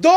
2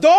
2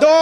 2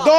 2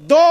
2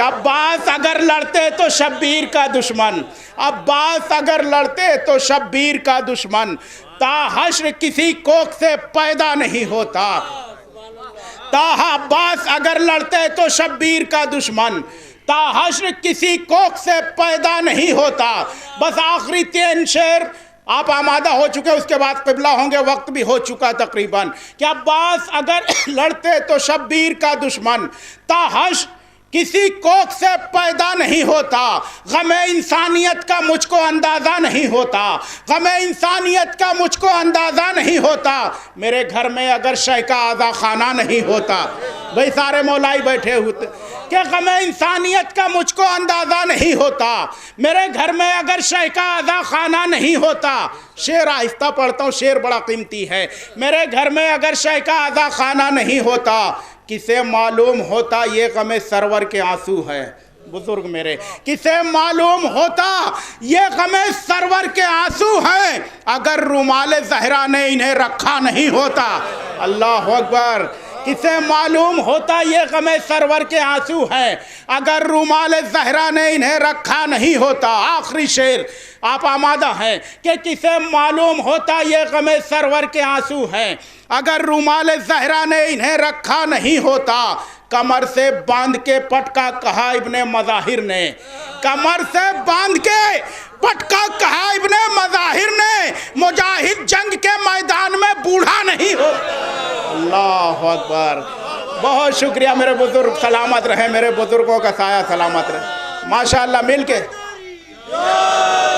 کہ عباس اگر لڑتے تو شبیر کا دشمن، عباس اگر لڑتے تو شبیر کا دشمن، تا حشر کسی کوکھ سے پیدا نہیں ہوتا۔ تا عباس اگر لڑتے تو شبیر کا دشمن، تا حشر کسی کوکھ سے پیدا نہیں ہوتا۔ بس آخری 3 شعر آپ آمادہ ہو چکے، اس کے بعد قبلہ ہوں گے، وقت بھی ہو چکا تقریباً، کہ عباس اگر لڑتے تو شبیر کا دشمن، تا حشر کسی کوکھ سے پیدا نہیں ہوتا۔ غم انسانیت کا مجھ کو اندازہ نہیں ہوتا، غم انسانیت کا مجھ کو اندازہ نہیں ہوتا۔ میرے گھر میں اگر شے کا آذا خانہ نہیں ہوتا، بھئی سارے مولائی بیٹھے ہوتے، کہ غم انسانیت کا مجھ کو اندازہ نہیں ہوتا، میرے گھر میں اگر شے کا آذا خانہ نہیں ہوتا۔ شعر آہستہ پڑھتا ہوں، شعر بڑا قیمتی ہے۔ میرے گھر میں اگر شے کا آذا خانہ نہیں ہوتا، کسے معلوم ہوتا یہ غم سرور کے آنسو ہے۔ بزرگ میرے، کسے معلوم ہوتا یہ غم سرور کے آنسو ہیں، اگر رومال زہرا نے انہیں رکھا نہیں ہوتا۔ اللہ اکبر۔ کسے معلوم ہوتا یہ غم سرور کے آنسو ہیں، اگر رومال زہرا نے انہیں رکھا نہیں ہوتا۔ آخری شعر آپ آمادہ ہیں کہ کسے معلوم ہوتا یہ غم سرور کے آنسو ہیں، اگر رومال زہرا نے انہیں رکھا نہیں ہوتا۔ کمر سے باندھ کے پٹکا کہا ابن مظاہر نے، کمر سے باندھ کے پٹکا کہا ابن مظاہر نے، مجاہد جنگ کے میدان میں بوڑھا نہیں ہو۔ اللہ اکبر۔ بہت شکریہ میرے بزرگ، سلامت رہے، میرے بزرگوں کا سایہ سلامت رہے۔ ماشاءاللہ مل کے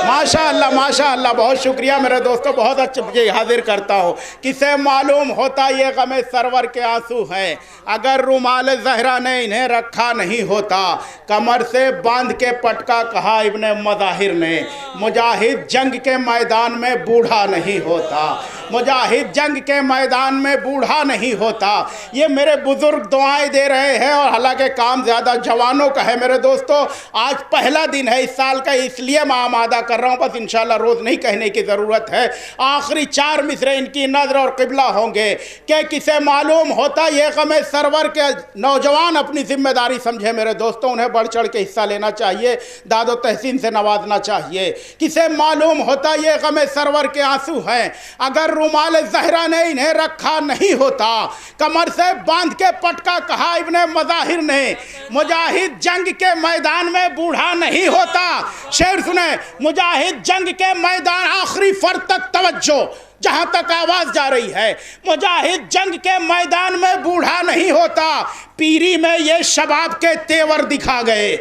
ماشاءاللہ ماشاءاللہ، بہت شکریہ میرے دوستو، بہت اچھا حاضر کرتا ہوں۔ کسے معلوم ہوتا یہ غم سرور کے آنسو ہیں، اگر رومال زہرا نے انہیں رکھا نہیں ہوتا۔ کمر سے باندھ کے پٹکا کہا ابن مظاہر نے، مجاہد جنگ کے میدان میں بوڑھا نہیں ہوتا، مجاہد جنگ کے میدان میں بوڑھا نہیں ہوتا۔ یہ میرے بزرگ دعائیں دے رہے ہیں، اور حالانکہ کام زیادہ جوانوں کا ہے میرے دوستو۔ آج پہلا دن ہے اس سال کا، اس لیے میں آمادہ کر رہا ہوں، بس انشاءاللہ روز نہیں کہنے کی ضرورت ہے۔ آخری 4 مصرے ان کی نظر اور قبلہ ہوں گے کہ کسے معلوم ہوتا یہ غم سرور کے نوجوان اپنی ذمہ داری سمجھے میرے دوستوں، انہیں بڑھ چڑھ کے حصہ لینا چاہیے، داد و تحسین سے نوازنا چاہیے۔ کسے معلوم ہوتا یہ غم سرور کے آنسو ہیں، اگر رومال زہرا نے انہیں رکھا نہیں ہوتا۔ کمر سے باندھ کے پٹکا کہا ابن مظاہر نے، مجاہد جنگ کے میدان میں بوڑھا نہیں ہوتا۔ شعر سنیں، مجاہد جنگ کے میدان، آخری فرد تک توجہ جہاں تک آواز جا رہی ہے، مجاہد جنگ کے میدان میں بوڑھا نہیں ہوتا۔ پیری میں یہ شباب کے تیور دکھا گئے،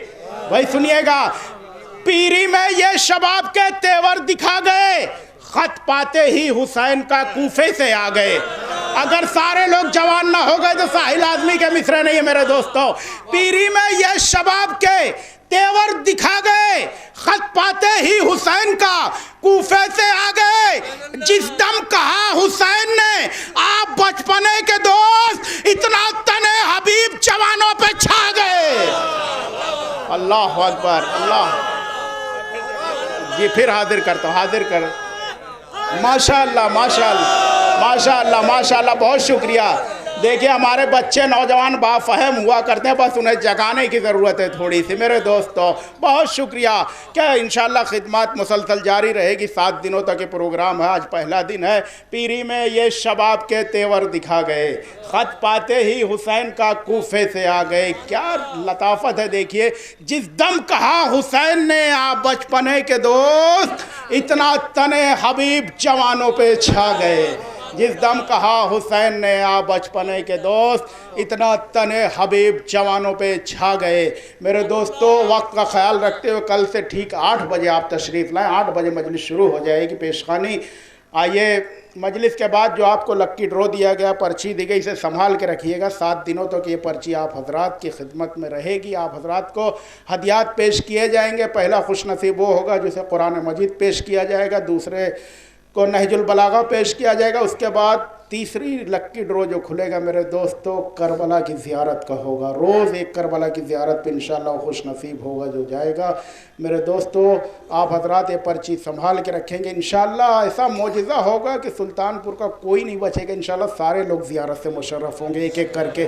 بھائی سنیے گا، پیری میں یہ شباب کے تیور دکھا گئے، خط پاتے ہی حسین کا کوفے سے آ گئے۔ اگر سارے لوگ جوان نہ ہو گئے تو ساحل اعظمی کے مصرے نہیں ہے میرے دوستو۔ پیری میں یہ شباب کے تیور دکھا گئے، خط پاتے ہی حسین کا کوفے سے آ گئے۔ جس دم کہا حسین نے آپ بچپنے کے دوست، اتنا تنے حبیب جوانوں پہ چھا گئے۔ اللہ اکبر، اللہ جی پھر حاضر کرتا ہوں، حاضر کر۔ ماشاءاللہ ماشاءاللہ ماشاءاللہ ماشاءاللہ، بہت شکریہ۔ دیکھیں ہمارے بچے نوجوان بافہم ہوا کرتے ہیں، بس انہیں جگانے کی ضرورت ہے تھوڑی سی میرے دوستو۔ بہت شکریہ کہ انشاءاللہ خدمات مسلسل جاری رہے گی، 7 دنوں تک یہ پروگرام ہے، آج پہلا دن ہے۔ پیری میں یہ شباب کے تیور دکھا گئے، خط پاتے ہی حسین کا کوفے سے آ گئے۔ کیا لطافت ہے، دیکھیے، جس دم کہا حسین نے آپ بچپنے کے دوست، اتنا تنے حبیب جوانوں پہ چھا گئے۔ جس دم کہا حسین نے آپ بچپنے کے دوست، اتنا تنے حبیب جوانوں پہ چھا گئے۔ میرے دوستو، وقت کا خیال رکھتے ہوئے کل سے ٹھیک 8 بجے آپ تشریف لائیں، 8 بجے مجلس شروع ہو جائے گی، پیشخوانی۔ آئیے، مجلس کے بعد جو آپ کو لکی ڈرو دیا گیا، پرچی دی گئی، اسے سنبھال کے رکھیے گا، 7 دنوں تک یہ پرچی آپ حضرات کی خدمت میں رہے گی۔ آپ حضرات کو ہدیات پیش کیے جائیں گے۔ پہلا خوش نصیب وہ ہوگا جسے قرآن مجید پیش کیا جائے گا، دوسرے کو نہج البلاغہ پیش کیا جائے گا، اس کے بعد تیسری لکی ڈرو جو کھلے گا میرے دوستو کربلا کی زیارت کا ہوگا۔ روز ایک کربلا کی زیارت پہ انشاءاللہ خوش نصیب ہوگا جو جائے گا۔ میرے دوستو، آپ حضرات یہ پرچی سنبھال کے رکھیں گے، انشاءاللہ ایسا معجزہ ہوگا کہ سلطان پور کا کوئی نہیں بچے گا، انشاءاللہ سارے لوگ زیارت سے مشرف ہوں گے ایک ایک کر کے۔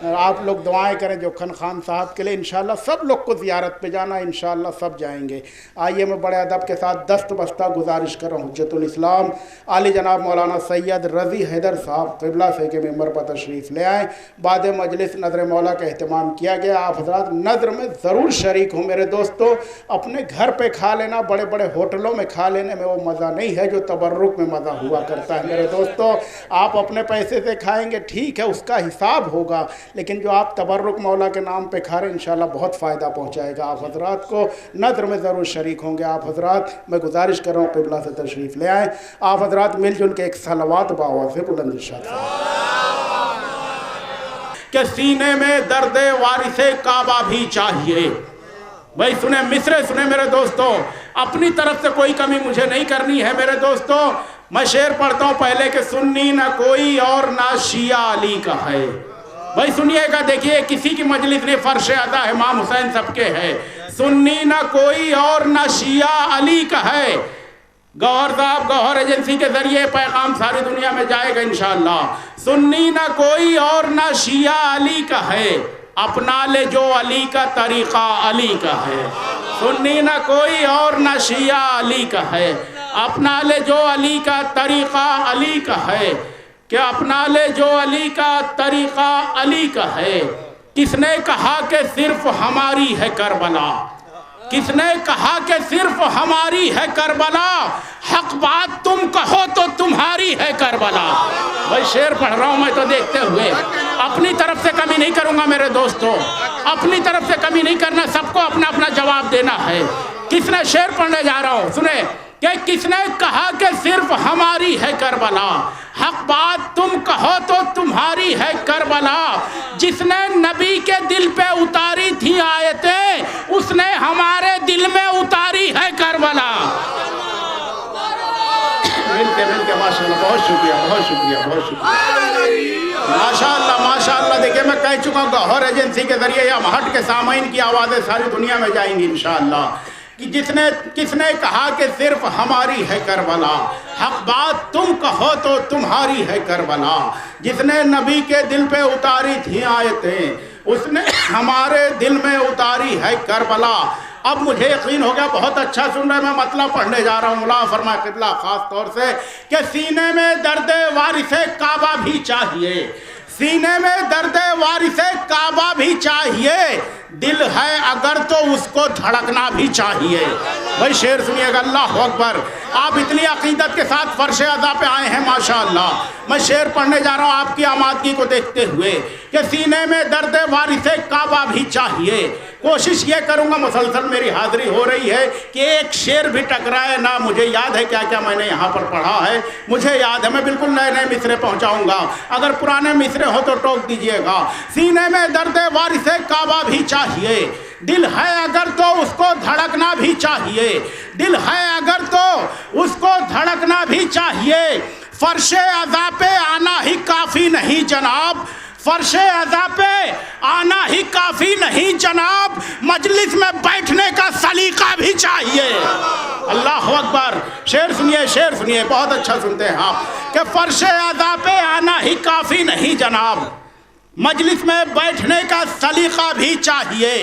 آپ لوگ دعائیں کریں جوکھن خان صاحب کے لیے، انشاءاللہ سب لوگ کو زیارت پہ جانا، انشاءاللہ سب جائیں گے۔ آئیے میں بڑے ادب کے ساتھ دست بستہ گزارش کر رہا ہوں حجت الاسلام عالی جناب مولانا سید رضی حیدر صاحب قبلہ سے کے ممبر پر تشریف لے آئیں۔ بعد مجلس نظر مولا کا اہتمام کیا گیا، آپ حضرات نظر میں ضرور شریک ہوں میرے دوستو۔ اپنے گھر پہ کھا لینا، بڑے بڑے ہوٹلوں میں کھا لینے میں وہ مزہ نہیں ہے جو تبرک میں مزہ ہوا کرتا ہے میرے دوستو۔ آپ اپنے پیسے سے کھائیں گے ٹھیک ہے، اس کا حساب ہوگا، لیکن جو آپ تبرک مولا کے نام پہ کھا رہے ہیں انشاءاللہ بہت فائدہ پہنچائے گا۔ آپ حضرات کو نظر میں ضرور شریک ہوں گے۔ آپ حضرات میں گزارش کر رہا ہوں قبلہ سے تشریف لے آئیں۔ آپ حضرات مل جل کے ایک صلوات باوا سے بلند ارشاد کہ سینے میں درد وارث کعبہ بھی چاہیے۔ بھائی سنیں مصرے سنیں میرے دوستو، اپنی طرف سے کوئی کمی مجھے نہیں کرنی ہے میرے دوستو۔ میں شعر پڑھتا ہوں پہلے کہ سنی نہ کوئی اور نہ شیعہ علی کا ہے۔ بھائی سنیے گا، دیکھیے کسی کی مجلس نہیں، فرش ادا ہے امام حسین سب کے ہے۔ سنی نہ کوئی اور نہ شیعہ علی کا ہے۔ گوہر صاحب گوہر ایجنسی کے ذریعے پیغام ساری دنیا میں جائے گا انشاءاللہ۔ سنی نہ کوئی اور نہ شیعہ علی کا ہے، اپنا لے جو علی کا طریقہ علی کا ہے۔ سنی نہ کوئی اور نہ شیعہ علی کا ہے، اپنا لے جو علی کا طریقہ علی کا ہے، کہ اپنا لے جو علی کا طریقہ علی کا ہے۔ کس نے کہا کہ صرف ہماری ہے کربلا؟ کس نے کہا کہ صرف ہماری ہے کربلا؟ حق بات تم کہو تو تمہاری ہے کربلا۔ بھائی شعر پڑھ رہا ہوں میں تو دیکھتے ہوئے، اپنی طرف سے کمی نہیں کروں گا میرے دوستو، اپنی طرف سے کمی نہیں کرنا، سب کو اپنا اپنا جواب دینا ہے۔ کس نے شعر پڑھنے جا رہا ہوں سنیں کہ کس نے کہا کہ صرف ہماری ہے کربلا؟ حق بات تم کہو تو تمہاری ہے کربلا۔ جس نے نبی کے دل پہ اتاری تھی آیتیں، اس نے ہمارے دل میں اتاری ہے کربلا۔ مل کے ماشاءاللہ، بہت شکریہ بہت شکریہ بہت شکریہ، ماشاءاللہ ماشاءاللہ۔ دیکھیں میں کہہ چکا ہوں گوہر ایجنسی کے ذریعے یا ہٹ کے سامعین کی آوازیں ساری دنیا میں جائیں گی انشاءاللہ، کہ کس نے کہا کہ صرف ہماری ہے کربلا؟ حق بات تم کہو تو تمہاری ہے کربلا۔ جس نے نبی کے دل پہ اتاری تھی آیتیں، اس نے ہمارے دل میں اتاری ہے کربلا۔ اب مجھے یقین ہو گیا بہت اچھا سن رہے، میں مطلب پڑھنے جا رہا ہوں۔ مولا فرمائے قبلہ خاص طور سے کہ سینے میں درد وارث کعبہ بھی چاہیے، سینے میں درد وارث کعبہ بھی چاہیے، دل ہے اگر تو اس کو دھڑکنا بھی چاہیے۔ بھائی شعر سنیے گا، اللہ اکبر۔ آپ اتنی عقیدت کے ساتھ فرش ادا پہ آئے ہیں ماشاءاللہ۔ میں شعر پڑھنے جا رہا ہوں آپ کی آمادگی کو دیکھتے ہوئے کہ سینے میں درد وارث کعبہ بھی چاہیے۔ کوشش یہ کروں گا، مسلسل میری حاضری ہو رہی ہے کہ ایک شعر بھی ٹکرائے نہ۔ مجھے یاد ہے کیا کیا میں نے یہاں پر پڑھا ہے، مجھے یاد ہے، میں بالکل نئے نئے مصرے پہنچاؤں گا، اگر پرانے مصرے ہو تو ٹوک دیجئے گا۔ سینے میں درد وارث کعبہ بھی چاہیے، دل ہے اگر تو اس کو دھڑکنا بھی چاہیے، دل ہے اگر تو اس کو دھڑکنا بھی چاہیے۔ فرش ادا پہ آنا ہی کافی نہیں جناب، فرش ادا پہ آنا ہی کافی نہیں جناب، مجلس میں بیٹھنے کا سلیقہ بھی چاہیے۔ اللہ اکبر۔ شعر سنیے بہت اچھا سنتے ہیں آپ کہ فرش ادا پہ آنا ہی کافی نہیں جناب، مجلس میں بیٹھنے کا سلیقہ بھی چاہیے۔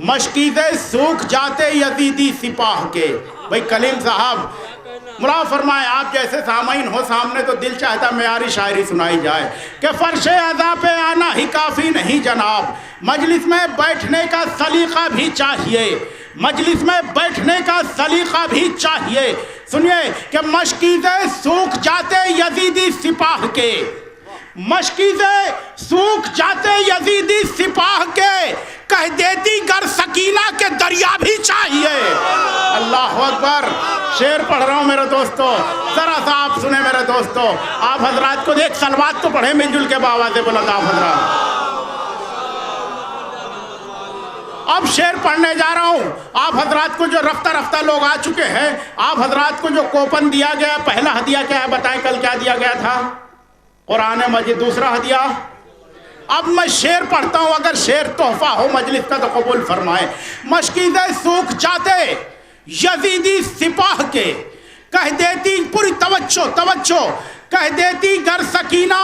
مشکیزیں سوکھ جاتے یزیدی سپاہ کے۔ بھائی کلیم صاحب مرا فرمائے، آپ جیسے سامعین ہو سامنے تو دل چاہتا معیاری شاعری سنائی جائے کہ فرش ادا پہ آنا ہی کافی نہیں جناب، مجلس میں بیٹھنے کا سلیقہ بھی چاہیے، مجلس میں بیٹھنے کا سلیقہ بھی چاہیے۔ سنیے کہ مشکیزیں سوکھ جاتے یزیدی سپاہ کے، مشکیزیں سوکھ جاتے یزیدی سپاہ کے، کہہ دیتی گر سکینہ کے دریا بھی چاہیے۔ اللہ اکبر۔ شعر پڑھ رہا ہوں میرے دوستو، ذرا سا آپ سنیں میرے دوستو، آپ حضرات کو ایک صلوات تو پڑھیں مل جل کے باوازِ بلند آپ حضرات۔ اب شعر پڑھنے جا رہا ہوں، آپ حضرات کو جو رفتہ رفتہ لوگ آ چکے ہیں، آپ حضرات کو جو کوپن دیا گیا، پہلا ہدیہ کیا ہے بتائیں، کل کیا دیا گیا تھا؟ قرآن مجید۔ دوسرا ہدیہ، اب میں شعر پڑھتا ہوں، اگر شعر تحفہ ہو مجلس کا تو قبول فرمائے۔ مشکیزیں سوکھ جاتے یزیدی سپاہ کے، کہہ دیتی، پوری توجہ، کہہ دیتی گر سکینہ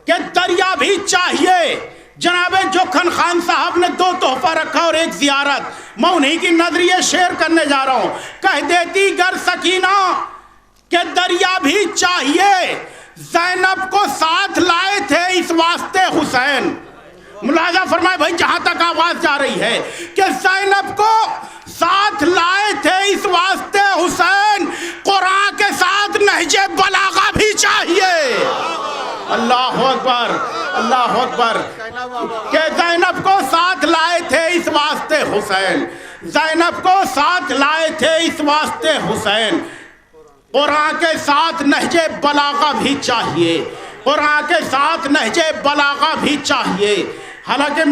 کہ دریا بھی چاہیے۔ جناب جوکھن خان صاحب نے 2 تحفہ رکھا اور 1 زیارت، میں انہی کی نظریہ شیئر کرنے جا رہا ہوں۔ کہہ دیتی گر سکینہ کہ دریا بھی چاہیے، زینب کو ساتھ لائے تھے اس واسطے حسین۔ ملاحظہ فرمائے بھائی جہاں تک آواز جا رہی ہے کہ زینب کو ساتھ لائے تھے اس واسطے حسین، قرآن کے ساتھ نہج بلاغہ بھی چاہیے۔ اللہ اکبر، اللہ اکبر، کہ زینب کو ساتھ لائے تھے اس واسطے حسین، زینب کو ساتھ لائے تھے اس واسطے حسین، قرآن کے ساتھ نہج بلاغہ بھی چاہیے، قرآن کے ساتھ نہج بلاغہ بھی چاہیے۔ حالانکہ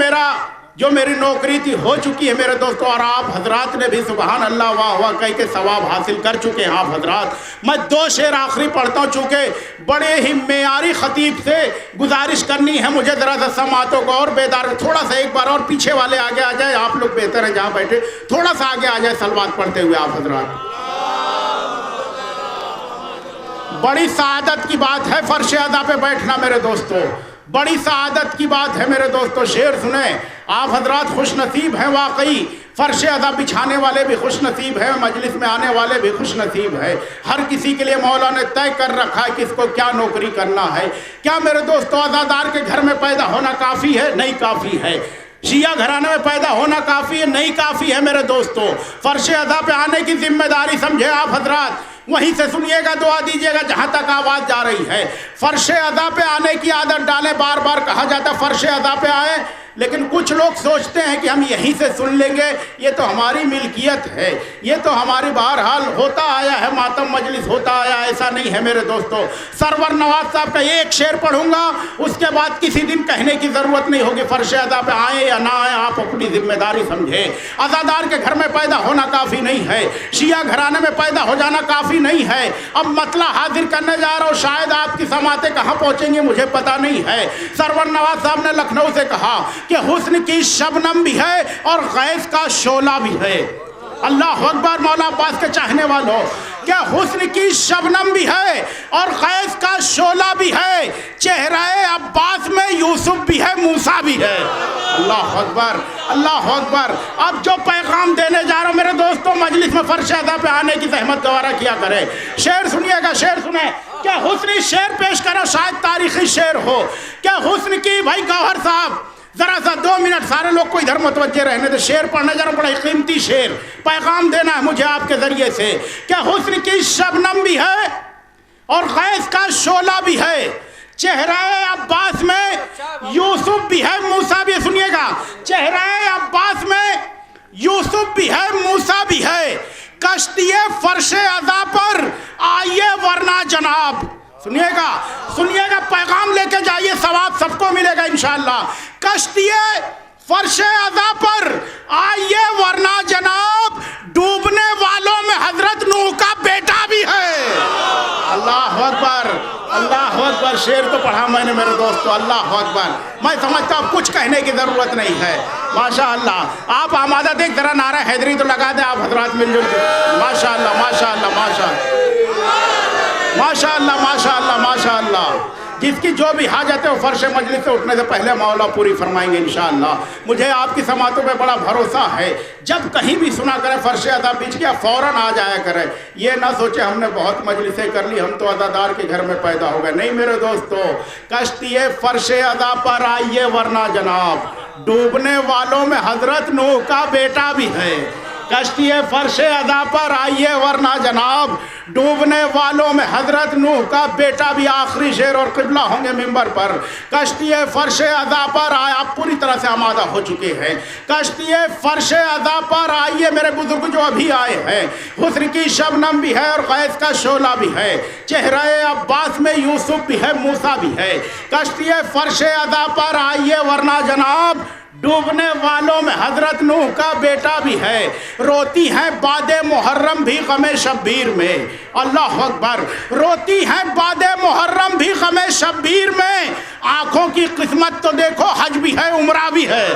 میری نوکری تھی ہو چکی ہے میرے دوستو، اور آپ حضرات نے بھی سبحان اللہ واہ واہ کہہ کے ثواب حاصل کر چکے ہیں آپ حضرات۔ میں 2 شعر آخری پڑھتا ہوں، چونکہ بڑے ہی معیاری خطیب سے گزارش کرنی ہے مجھے، ذرا سا سماعتوں کو اور بیدار، تھوڑا سا ایک بار اور پیچھے والے آگے آ جائے، آپ لوگ بہتر ہیں جہاں بیٹھے، تھوڑا سا آگے آ جائے صلوات پڑھتے ہوئے آپ حضرات۔ بڑی سعادت کی بات ہے فرش ادا پہ بیٹھنا میرے دوستو، بڑی سعادت کی بات ہے میرے دوستو۔ شعر سنیں، آپ حضرات خوش نصیب ہیں واقعی، فرش ادا بچھانے والے بھی خوش نصیب ہیں، مجلس میں آنے والے بھی خوش نصیب ہیں۔ ہر کسی کے لیے مولا نے طے کر رکھا ہے کہ اس کو کیا نوکری کرنا ہے۔ کیا میرے دوستو عزادار کے گھر میں پیدا ہونا کافی ہے؟ نہیں کافی ہے۔ شیعہ گھرانے میں پیدا ہونا کافی ہے؟ نہیں کافی ہے میرے دوستو۔ فرش ادا پہ آنے کی ذمہ داری سمجھے آپ حضرات، وہیں سے سنیے گا، دعا دیجئے گا جہاں تک آواز جا رہی ہے۔ فرش ادا پہ آنے کی عادت ڈالیں، بار بار کہا جاتا ہے فرش ادا پہ آئیں، لیکن کچھ لوگ سوچتے ہیں کہ ہم یہیں سے سن لیں گے، یہ تو ہماری ملکیت ہے، یہ تو ہماری بہرحال ہوتا آیا ہے، ماتم مجلس ہوتا آیا، ایسا نہیں ہے میرے دوستو۔ سرور نواز صاحب کا 1 شعر پڑھوں گا، اس کے بعد کسی دن کہنے کی ضرورت نہیں ہوگی فرش ادا پہ آئیں یا نہ آئیں، آپ اپنی ذمہ داری سمجھیں۔ عزادار کے گھر میں پیدا ہونا کافی نہیں ہے، شیعہ گھرانے میں پیدا ہو جانا کافی نہیں ہے۔ اب مطلع حاضر کرنے جا رہا ہوں، شاید آپ کی سماعتیں کہاں پہنچیں گی مجھے پتا نہیں ہے۔ سرور نواز صاحب نے لکھنؤ سے کہا کہ حسن کی شبنم بھی ہے اور غیث کا شعلہ بھی ہے۔ اللہ اکبر، مولا عباس کے چاہنے والوں، کہ حسن کی شبنم بھی ہے اور غیث کا شعلہ بھی ہے، چہرہ عباس میں یوسف بھی ہے، موسیٰ بھی ہے۔ اللہ اکبر، اللہ اکبر۔ اب جو پیغام دینے جا رہا ہوں میرے دوستوں، مجلس میں فرش ادا پہ آنے کی زحمت گوارا کیا کرے۔ شعر سنیے گا، شعر سنیں، کیا حسنی شعر پیش کرو، شاید تاریخی شعر ہو۔ کیا حسن کی، بھائی گوہر صاحب ذرا سا 2 منٹ سارے لوگ کو ادھر متوجہ رہنے دے، شعر پڑھنے جا رہا ہوں، بڑا قیمتی شعر، پیغام دینا ہے مجھے آپ کے ذریعے سے۔ کیا حسن کی شبنم بھی ہے اور غیث کا شعلہ بھی ہے، چہرہ عباس میں یوسف بھی ہے، موسیٰ بھی ہے۔ سنیے گا، چہرہ عباس میں یوسف بھی ہے، موسیٰ بھی ہے، کشتی فرش ادا پر آئیے ورنہ جناب۔ سنیے گا، پیغام لے کے جائیے، ثواب سب کو ملے گا انشاءاللہ۔ کشتی فرش ادا پر آئیے ورنہ جناب، ڈوبنے والوں میں حضرت نوح کا بیٹا بھی ہے۔ اللہ اکبر، اللہ اکبر۔ شعر تو پڑھا میں نے میرے دوستو، اللہ اکبر۔ میں سمجھتا ہوں کچھ کہنے کی ضرورت نہیں ہے۔ ماشاءاللہ، آپ آمادہ دیکھ ذرا نعرہ حیدری تو لگا دیں آپ حضرات مل جل کے۔ ماشاءاللہ، ماشاءاللہ، ماشاءاللہ، ماشاءاللہ، ماشاءاللہ، ماشاءاللہ۔ جس کی جو بھی حاجت ہے وہ فرش مجلس سے اٹھنے سے پہلے مولا پوری فرمائیں گے انشاءاللہ۔ مجھے آپ کی سماعتوں پہ بڑا بھروسہ ہے، جب کہیں بھی سنا کریں فرش ادا بیچ گیا فوراً آ جایا کریں، یہ نہ سوچے ہم نے بہت مجلسیں کر لی، ہم تو عزادار کے گھر میں پیدا ہو گئے۔ نہیں میرے دوستو، کشتی فرش ادا پر آئیے ورنہ جناب، ڈوبنے والوں میں حضرت نوح کا بیٹا بھی ہے۔ کشتی فرش ادا پر آئیے ورنہ جناب، ڈوبنے والوں میں حضرت نوح کا بیٹا بھی۔ آخری شعر اور قبلہ ہوں گے ممبر پر۔ کشتی فرش ادا پر آئے، آپ پوری طرح سے آمادہ ہو چکے ہیں۔ کشتی فرش ادا پر آئیے میرے بزرگ جو ابھی آئے ہیں، حسن کی شبنم بھی ہے اور غیث کا شعلہ بھی ہے، چہرہ عباس میں یوسف بھی ہے، موسیٰ بھی ہے۔ کشتی فرش ادا پر آئیے ورنہ جناب، ڈوبنے والوں میں حضرت نوح کا بیٹا بھی ہے۔ روتی ہیں باد محرم بھی غم شبیر میں، اللہ اکبر، روتی ہیں باد محرم بھی غم شبیر میں، آنکھوں کی قسمت تو دیکھو حج بھی ہے عمرہ بھی ہے۔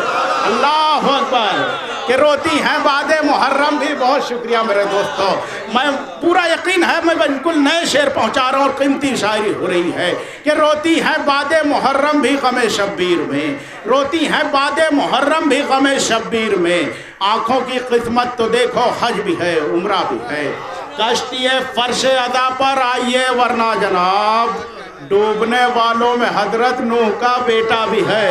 اللہ اکبر، کہ روتی ہیں باد محرم بھی۔ بہت شکریہ میرے دوستو، میں پورا یقین ہے میں بالکل نئے شعر پہنچا رہا ہوں اور قیمتی شاعری ہو رہی ہے کہ روتی ہیں باد محرم بھی غم شبیر میں، روتی ہیں باد محرم بھی غم شبیر میں، آنکھوں کی قسمت تو دیکھو حج بھی ہے عمرہ بھی ہے، کشتی فرش ادا پر آئیے ورنہ جناب ڈوبنے والوں میں حضرت نوح کا بیٹا بھی ہے۔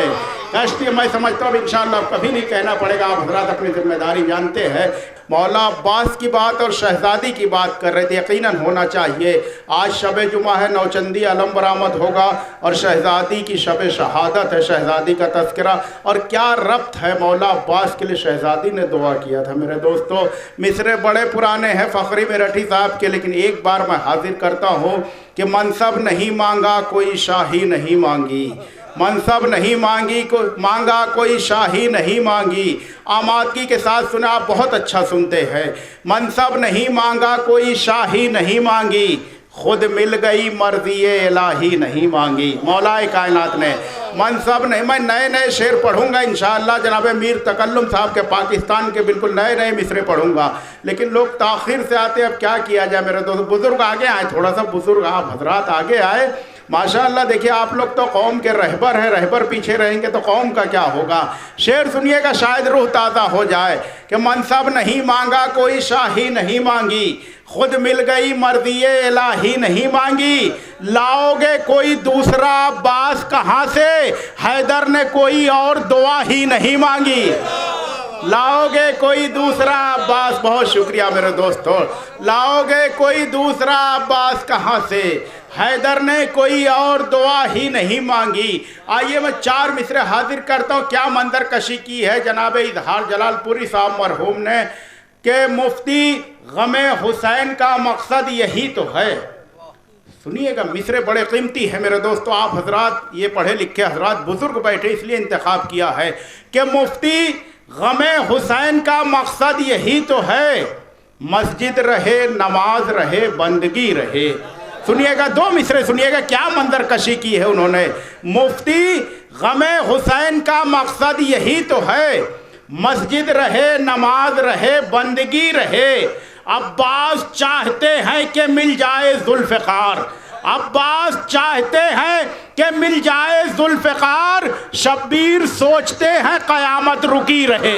کشتی میں سمجھتا ہوں انشاءاللہ کبھی نہیں کہنا پڑے گا، آپ حضرات اپنی ذمہ داری جانتے ہیں۔ مولا عباس کی بات اور شہزادی کی بات کر رہے تھے، یقیناً ہونا چاہیے۔ آج شب جمعہ ہے، نوچندی علم برآمد ہوگا اور شہزادی کی شب شہادت ہے، شہزادی کا تذکرہ، اور کیا ربط ہے مولا عباس کے لیے شہزادی نے دعا کیا تھا۔ میرے دوستو مصرے بڑے پرانے ہیں فخری میرٹھی صاحب کے، لیکن ایک بار میں حاضر کرتا ہوں کہ منصب نہیں مانگا کوئی شاہی نہیں مانگی، منصب نہیں مانگا کوئی شاہی نہیں مانگی۔ آمادگی کے ساتھ سنا، آپ بہت اچھا سنتے ہیں۔ منصب نہیں مانگا کوئی شاہی نہیں مانگی، خود مل گئی مرضی الہی نہیں مانگی۔ مولا کائنات نے منصب نہیں، میں نئے نئے شعر پڑھوں گا انشاءاللہ، جناب میر تکلم صاحب کے پاکستان کے بالکل نئے نئے مصرے پڑھوں گا، لیکن لوگ تاخیر سے آتے، اب کیا کیا جائے میرے دوست۔ بزرگ آگے آئے، تھوڑا سا بزرگ آپ حضرات آگے آئے۔ ماشاءاللہ دیکھیے آپ لوگ تو قوم کے رہبر ہیں، رہبر پیچھے رہیں گے تو قوم کا کیا ہوگا۔ شعر سنیے گا شاید روح تازہ ہو جائے کہ منصب نہیں مانگا کوئی شاہی نہیں مانگی، خود مل گئی مرضی الہی نہیں مانگی، لاؤ گے کوئی دوسرا عباس کہاں سے، حیدر نے کوئی اور دعا ہی نہیں مانگی۔ لاؤ گے کوئی دوسرا عباس، بہت شکریہ میرے دوستو، لاؤ گے کوئی دوسرا عباس کہاں سے، حیدر نے کوئی اور دعا ہی نہیں مانگی۔ آئیے میں 4 مصرے حاضر کرتا ہوں۔ کیا منظر کشی کی ہے جناب اظہار جلال پوری صاحب مرحوم نے کہ مفتی غم حسین کا مقصد یہی تو ہے۔ سنیے گا مصرے بڑے قیمتی ہیں میرے دوستو، آپ حضرات یہ پڑھے لکھے حضرات بزرگ بیٹھے اس لیے انتخاب کیا ہے کہ مفتی غم حسین کا مقصد یہی تو ہے، مسجد رہے نماز رہے بندگی رہے۔ سنیے گا 2 مصرے سنیے گا، کیا منظر کشی کی ہے انہوں نے۔ مفتی غم حسین کا مقصد یہی تو ہے، مسجد رہے نماز رہے بندگی رہے، عباس چاہتے ہیں کہ مل جائے ذوالفقار، عباس چاہتے ہیں کہ مل جائے ذوالفقار، شبیر سوچتے ہیں قیامت رکی رہے۔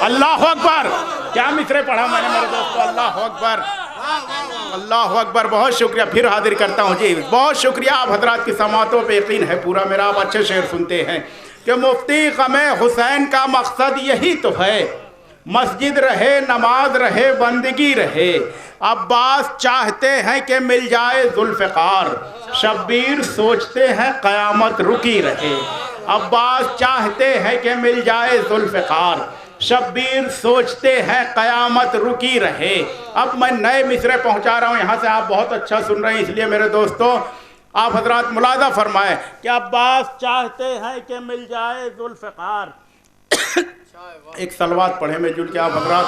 اللہ اکبر، کیا مصرے پڑھا میں نے میرے دوستو، اللہ اکبر اللہ اکبر۔ بہت شکریہ، پھر حاضر کرتا ہوں جی، بہت شکریہ آپ حضرات کی سماعتوں پہ یقین ہے پورا میرا، آپ اچھے شعر سنتے ہیں کہ مفتی غم حسین کا مقصد یہی تو ہے، مسجد رہے نماز رہے بندگی رہے، عباس چاہتے ہیں کہ مل جائے ذوالفقار، شبیر سوچتے ہیں قیامت رکی رہے۔ عباس چاہتے ہیں کہ مل جائے ذوالفقار، شبیر سوچتے ہیں قیامت رکی رہے۔ اب میں نئے مصرے پہنچا رہا ہوں، یہاں سے آپ بہت اچھا سن رہے ہیں، اس لیے میرے دوستو آپ حضرات ملاحظہ فرمائیں کہ عباس چاہتے ہیں کہ مل جائے ذوالفقار۔ ایک صلوات پڑھیں میں جل کے آپ حضرات،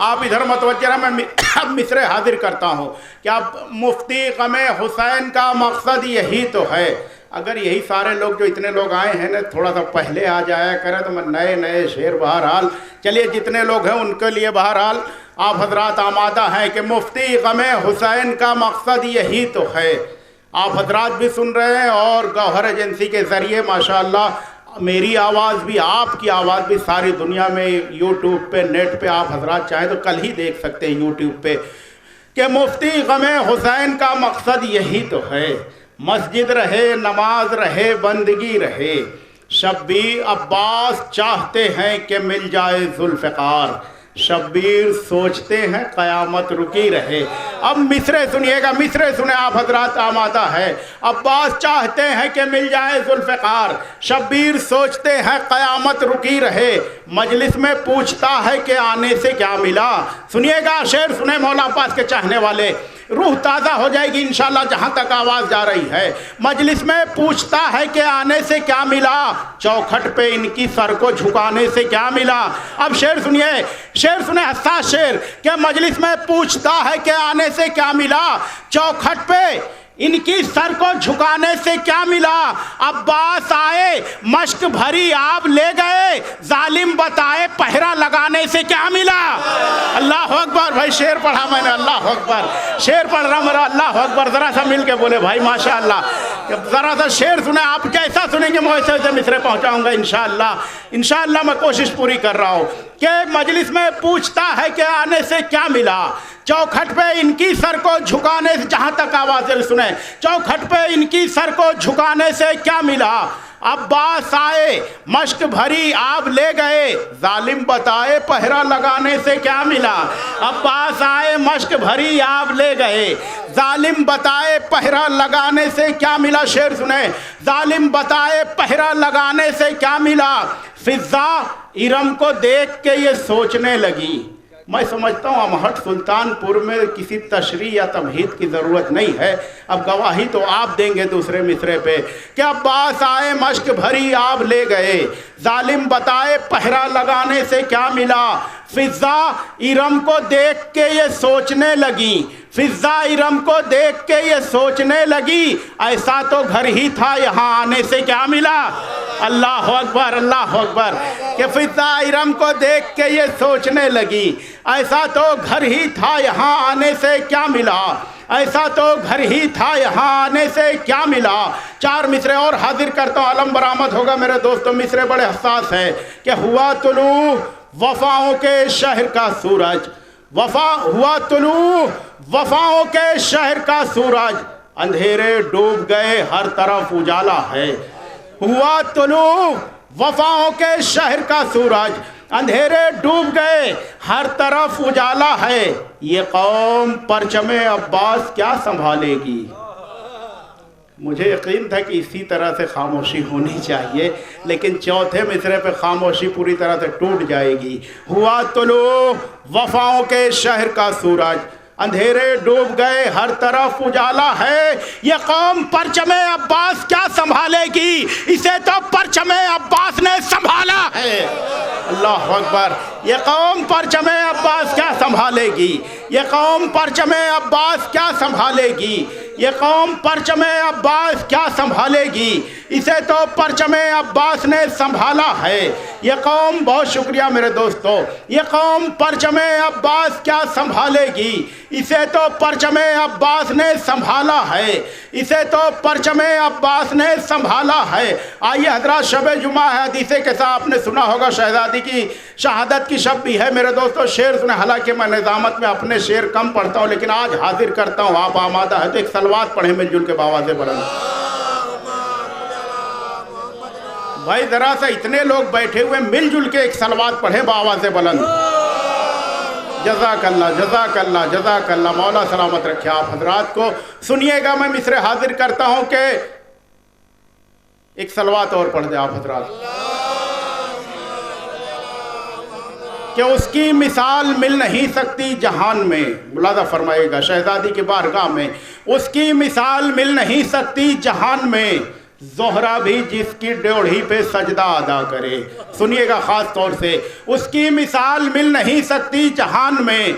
آپ ادھر متوجہ رہا، میں اب مصرے حاضر کرتا ہوں کہ اب مفتی غم حسین کا مقصد یہی تو ہے۔ اگر یہی سارے لوگ جو اتنے لوگ آئے ہیں نا تھوڑا سا پہلے آ جایا کریں تو میں نئے نئے شعر بہرحال، چلیے جتنے لوگ ہیں ان کے لیے بہرحال آپ حضرات آمادہ ہیں کہ مفتی غم حسین کا مقصد یہی تو ہے۔ آپ حضرات بھی سن رہے ہیں اور گوہر ایجنسی کے ذریعے ماشاءاللہ میری آواز بھی آپ کی آواز بھی ساری دنیا میں یوٹیوب پہ نیٹ پہ آپ حضرات چاہیں تو کل ہی دیکھ سکتے ہیں یوٹیوب پہ کہ مفتی غم حسین کا مقصد یہی تو ہے، مسجد رہے نماز رہے بندگی رہے، شبیر عباس چاہتے ہیں کہ مل جائے ذوالفقار، شبیر سوچتے ہیں قیامت رکی رہے۔ اب مصرے سنیے گا، مصرے سنیں آپ حضرات آمادہ ہے۔ عباس چاہتے ہیں کہ مل جائے ذوالفقار، شبیر سوچتے ہیں قیامت رکی رہے، مجلس میں پوچھتا ہے کہ آنے سے کیا ملا۔ سنیے گا شعر سنیں مولا عباس کے چاہنے والے، روح تازہ ہو جائے گی انشاءاللہ جہاں تک آواز جا رہی ہے۔ مجلس میں پوچھتا ہے کہ آنے سے کیا ملا، چوکھٹ پہ ان کی سر کو جھکانے سے کیا ملا۔ اب شعر سنیے، شعر سنیں حساس شعر کہ مجلس میں پوچھتا ہے کہ آنے سے کیا ملا، چوکھٹ پہ ان کی سر کو جھکانے سے کیا ملا۔ عباس آئے مشک بھری آب لے گئے، ظالم بتائے پہرا لگانے سے کیا ملا۔ اللہ اکبر بھائی، شعر پڑھا میں نے، اللہ اکبر، شعر پڑھ رہا میرا، اللہ اکبر، ذرا سا مل کے بولے بھائی ماشاءاللہ، ذرا سا شعر سنیں، آپ جیسا سنیں گے میں ویسے مصرے پہنچاؤں گا انشاءاللہ میں کوشش پوری کر رہا ہوں کہ مجلس میں پوچھتا ہے کہ آنے سے کیا ملا، چوکھٹ پہ ان کی سر کو جھکانے سے، جہاں تک آوازیں سنیں، چوکھٹ پہ ان کی سر کو جھکانے سے کیا ملا، عباس آئے مشک بھری آب لے گئے، ظالم بتائے پہرا لگانے سے کیا ملا، عباس آئے مشک بھری آب لے گئے، ظالم بتائے پہرا لگانے سے کیا ملا، شعر سنیں، ظالم بتائے پہرا لگانے سے کیا ملا، فضا ارم کو دیکھ کے یہ سوچنے لگی۔ میں سمجھتا ہوں امہٹ سلطان پور میں کسی تشریح یا تمہید کی ضرورت نہیں ہے، اب گواہی تو آپ دیں گے دوسرے مصرے پہ کہ عباس آئے مشک بھری آب لے گئے، ظالم بتائے پہرا لگانے سے کیا ملا، فضا ارم کو دیکھ کے یہ سوچنے لگی، فضا ارم کو دیکھ کے یہ سوچنے لگی، ایسا تو گھر ہی تھا یہاں آنے سے کیا ملا، اللہ اکبر اللہ اکبر، کہ فضا ارم کو دیکھ کے یہ سوچنے لگی، ایسا تو گھر ہی تھا یہاں آنے سے کیا ملا، ایسا تو گھر ہی تھا یہاں آنے سے کیا ملا۔ چار مصرے اور حاضر کرتا ہوں، علم برآمد ہوگا میرے دوستوں، مصرے بڑے حساس ہیں کہ ہوا طلوع وفاؤں کے شہر کا سورج، ہوا طلوع وفاؤں کے شہر کا سورج، اندھیرے ڈوب گئے ہر طرف اجالا ہے، ہوا طلوع وفاؤں کے شہر کا سورج، اندھیرے ڈوب گئے ہر طرف اجالا ہے، یہ قوم پرچم عباس کیا سنبھالے گی۔ مجھے یقین تھا کہ اسی طرح سے خاموشی ہونی چاہیے، لیکن چوتھے مصرے پہ خاموشی پوری طرح سے ٹوٹ جائے گی۔ ہوا طلوع وفاؤں کے شہر کا سورج، اندھیرے ڈوب گئے ہر طرف اجالا ہے، یہ قوم پرچم عباس کیا سنبھالے گی، اسے تو پرچم عباس نے سنبھالا ہے۔ اللہ اکبر، یہ قوم پرچم عباس کیا سنبھالے گی، یہ قوم پرچم عباس کیا سنبھالے گی، یہ قوم پرچم عباس کیا سنبھالے گی، اسے تو پرچم عباس نے سنبھالا ہے۔ یہ قوم، بہت شکریہ میرے دوستو، یہ قوم پرچم عباس کیا سنبھالے گی، اسے تو پرچم عباس نے سنبھالا ہے، اسے تو پرچم عباس نے سنبھالا ہے۔ آئیے حضرات، شب جمعہ ہے، حدیث کے ساتھ آپ نے سنا ہوگا شہزادی کی شہادت کی شب بھی ہے میرے دوستو، شعر سنیں، حالانکہ میں نظامت میں اپنے شعر کم پڑھتا ہوں لیکن آج حاضر کرتا ہوں، آپ آمادہ ہے تو ایک صلوات پڑھیں مل جل کے باوازے بلند۔ بھائی ذرا سا اتنے لوگ بیٹھے ہوئے، مل جل کے ایک صلوات پڑھیں باوازے بلند۔ جزاک اللہ جزاک اللہ جزاک اللہ، مولا سلامت رکھے آپ حضرات کو۔ سنیے گا، میں مصرے حاضر کرتا ہوں کہ ایک صلوات اور پڑھ دیں آپ حضرات، کہ اس کی مثال مل نہیں سکتی جہان میں، ملاحظہ فرمائے گا، شہزادی کی بارگاہ میں اس کی مثال مل نہیں سکتی جہان میں، زہرہ بھی جس کی ڈیوڑھی پہ سجدہ ادا کرے۔ سنیے گا خاص طور سے، اس کی مثال مل نہیں سکتی جہان میں،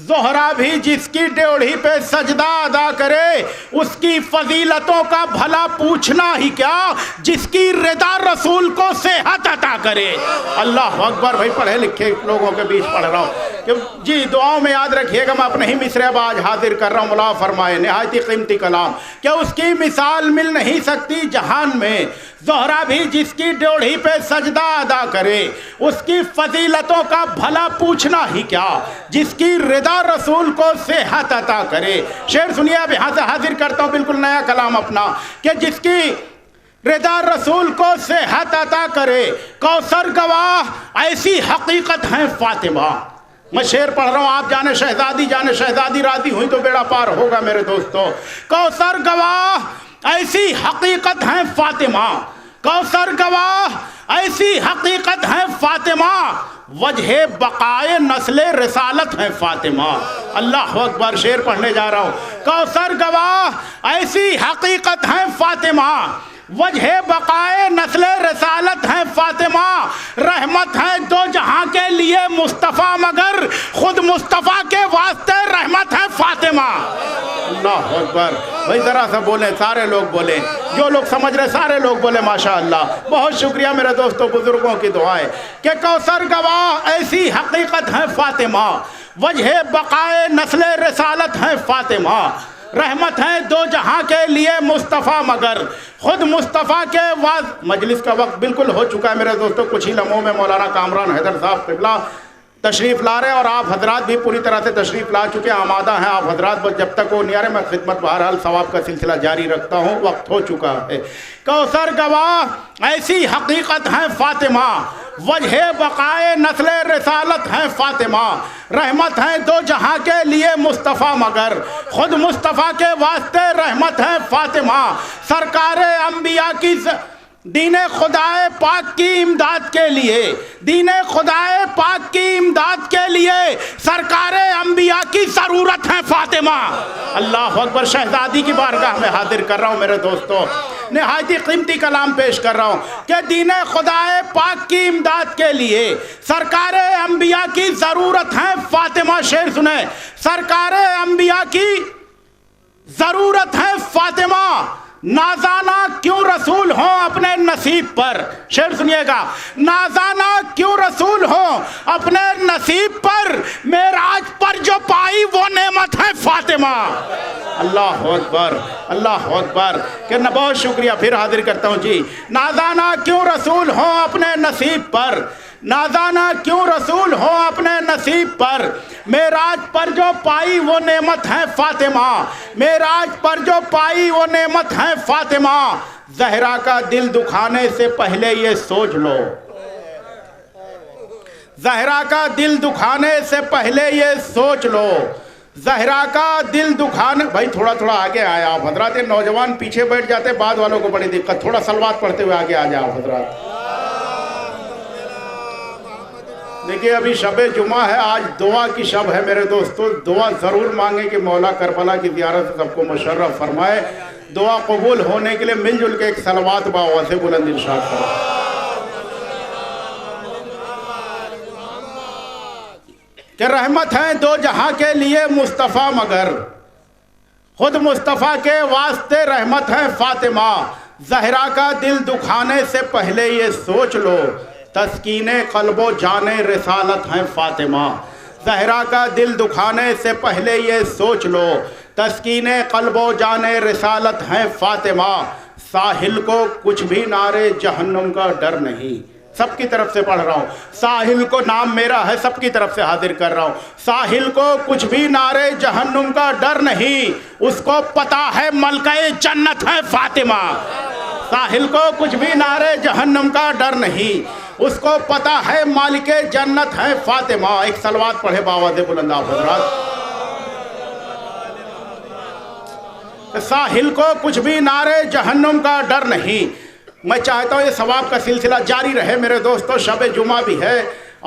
زہرہ بھی جس کی ڈیوڑھی پہ سجدہ ادا کرے، اس کی فضیلتوں کا بھلا پوچھنا ہی کیا، جس کی رضا رسول کو صحت عطا کرے۔ اللہ اکبر، بھائی پڑھے لکھے لوگوں کے بیچ پڑھ رہا ہوں کہ جی دعاؤں میں یاد رکھیے گا، میں اپنے ہی مصرے اب آج حاضر کر رہا ہوں، ملا فرمائے نہایت ہی قیمتی کلام، کہ اس کی مثال مل نہیں سکتی جہان میں، زہرہ بھی جس کی ڈیوڑھی پہ سجدہ ادا کرے، اس کی فضیلتوں کا بھلا پوچھنا ہی کیا، جس کی رضا رسول کو صحت عطا کرے۔ شعر سنیے، اب یہاں سے حاضر کرتا ہوں بالکل نیا کلام اپنا، کہ جس کی رضا رسول کو صحت عطا کرے، کوثر گواہ ایسی حقیقت ہے فاطمہ۔ میں شعر پڑھ رہا ہوں، آپ جانے شہزادی راضی ہوئی تو بیڑا پار ہوگا میرے دوستو۔ کوثر گواہ ایسی حقیقت ہے فاطمہ، کوثر گواہ ایسی حقیقت ہے فاطمہ، وجہ بقائے نسل رسالت ہے فاطمہ۔ اللہ اکبر، شعر پڑھنے جا رہا ہوں، کوثر گواہ ایسی حقیقت ہے فاطمہ، وجہ بقائے نسل رسالت ہے فاطمہ، رحمت ہے دو جہاں کے لیے مصطفیٰ، مگر خود مصطفیٰ کے واسطے رحمت ہے فاطمہ۔ اللہ اکبر، بھائی ذرا سا بولیں، سارے لوگ بولیں، جو لوگ سمجھ رہے سارے لوگ بولیں ماشاءاللہ۔ بہت شکریہ میرے دوستوں، بزرگوں کی دعائیں، کہ کوثر گواہ ایسی حقیقت ہے فاطمہ، وجہ بقائے نسل رسالت ہیں فاطمہ، رحمت ہیں دو جہاں کے لیے مصطفیٰ مگر خود مصطفیٰ کے مجلس کا وقت بالکل ہو چکا ہے میرے دوستوں۔ کچھ ہی لمحوں میں مولانا کامران حیدر صاحب قبلہ تشریف لا رہے ہیں اور آپ حضرات بھی پوری طرح سے تشریف لا چکے ہیں، آمادہ ہیں آپ حضرات، بس جب تک وہ نہیں آ رہے میں خدمت بہرحال ثواب کا سلسلہ جاری رکھتا ہوں، وقت ہو چکا ہے۔ کوثر گواہ ایسی حقیقت ہیں فاطمہ، وجہ بقائے نسل رسالت ہیں فاطمہ، رحمت ہیں دو جہاں کے لیے مصطفیٰ مگر خود مصطفیٰ کے واسطے رحمت ہیں فاطمہ، سرکار انبیاء کی دین خدائے پاک کی امداد کے لیے، دین خدائے پاک کی امداد کے لیے سرکار انبیاء کی ضرورت ہے فاطمہ۔ اللہ اکبر، شہزادی کی بارگاہ میں حاضر کر رہا ہوں میرے دوستوں، نہایت ہی قیمتی کلام پیش کر رہا ہوں کہ دین خدائے پاک کی امداد کے لیے سرکار انبیاء کی ضرورت ہے فاطمہ۔ شعر سنیں، سرکار انبیاء کی ضرورت ہے فاطمہ، نازانا کیوں رسول ہوں اپنے نصیب پر۔ شعر سنیے گا، نازانا کیوں رسول ہوں اپنے نصیب پر، معراج پر جو پائی وہ نعمت ہے فاطمہ۔ اللہ اکبر، اللہ اکبر، کہ بہت شکریہ، پھر حاضر کرتا ہوں جی۔ نازانا کیوں رسول ہوں اپنے نصیب پر، نازانا کیوں رسول ہو اپنے نصیب پر، معراج پر جو پائی وہ نعمت ہے فاطمہ، معراج پر جو پائی وہ نعمت ہے فاطمہ، زہرا کا دل دکھانے سے پہلے یہ سوچ لو، زہرا کا دل دکھانے سے پہلے یہ سوچ لو، زہرا کا دل دکھانے، بھائی تھوڑا تھوڑا آگے آیا آپ حضرات، نوجوان پیچھے بیٹھ جاتے بعد والوں کو بڑی دقت، تھوڑا صلوات پڑھتے ہوئے آگے آ جائے آپ حضرات۔ دیکھیے ابھی شب جمعہ ہے، آج دعا کی شب ہے میرے دوستو، دعا ضرور مانگیں کہ مولا کربلا کی زیارت سے سب کو مشرف فرمائے۔ دعا قبول ہونے کے لیے مل جل کے ایک صلوات باآواز سے بلند ارشاد کرو۔ کہ رحمت ہیں دو جہاں کے لیے مصطفیٰ مگر خود مصطفیٰ کے واسطے رحمت ہے فاطمہ، زہرا کا دل دکھانے سے پہلے یہ سوچ لو، تسکین قلب و جان رسالت ہیں فاطمہ، زہرا کا دل دکھانے سے پہلے یہ سوچ لو، تسکین قلب و جان رسالت ہیں فاطمہ، ساحل کو کچھ بھی نارے جہنم کا ڈر نہیں۔ سب کی طرف سے پڑھ رہا ہوں، ساحل کو نام میرا ہے، سب کی طرف سے حاضر کر رہا ہوں، ساحل کو کچھ بھی نارے جہنم کا ڈر نہیں، اس کو پتا ہے ملکہ جنت ہے فاطمہ، ساحل کو کچھ بھی نارے جہنم کا ڈر نہیں، اس کو پتا ہے مالک جنت ہے فاطمہ۔ ایک صلوات پڑھے باآواز بلند آپ حضرات۔ ساحل کو کچھ بھی نارے جہنم کا ڈر نہیں۔ میں چاہتا ہوں یہ ثواب کا سلسلہ جاری رہے میرے دوستو، شب جمعہ بھی ہے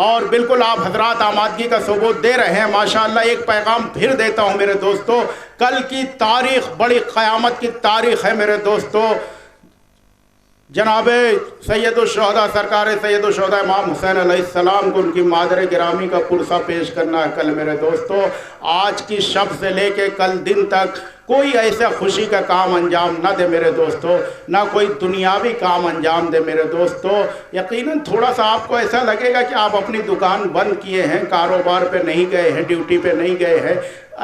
اور بالکل آپ حضرات آمادگی کا ثبوت دے رہے ہیں ماشاءاللہ۔ ایک پیغام پھر دیتا ہوں میرے دوستو، کل کی تاریخ بڑی قیامت کی تاریخ ہے میرے دوستو۔ جناب سید الشہداء سرکار سید الشہداء امام حسین علیہ السلام کو ان کی مادر گرامی کا پرسہ پیش کرنا ہے کل میرے دوستو۔ آج کی شب سے لے کے کل دن تک کوئی ایسا خوشی کا کام انجام نہ دے میرے دوستو، نہ کوئی دنیاوی کام انجام دے میرے دوستو۔ یقیناً تھوڑا سا آپ کو ایسا لگے گا کہ آپ اپنی دکان بند کیے ہیں، کاروبار پہ نہیں گئے ہیں، ڈیوٹی پہ نہیں گئے ہیں،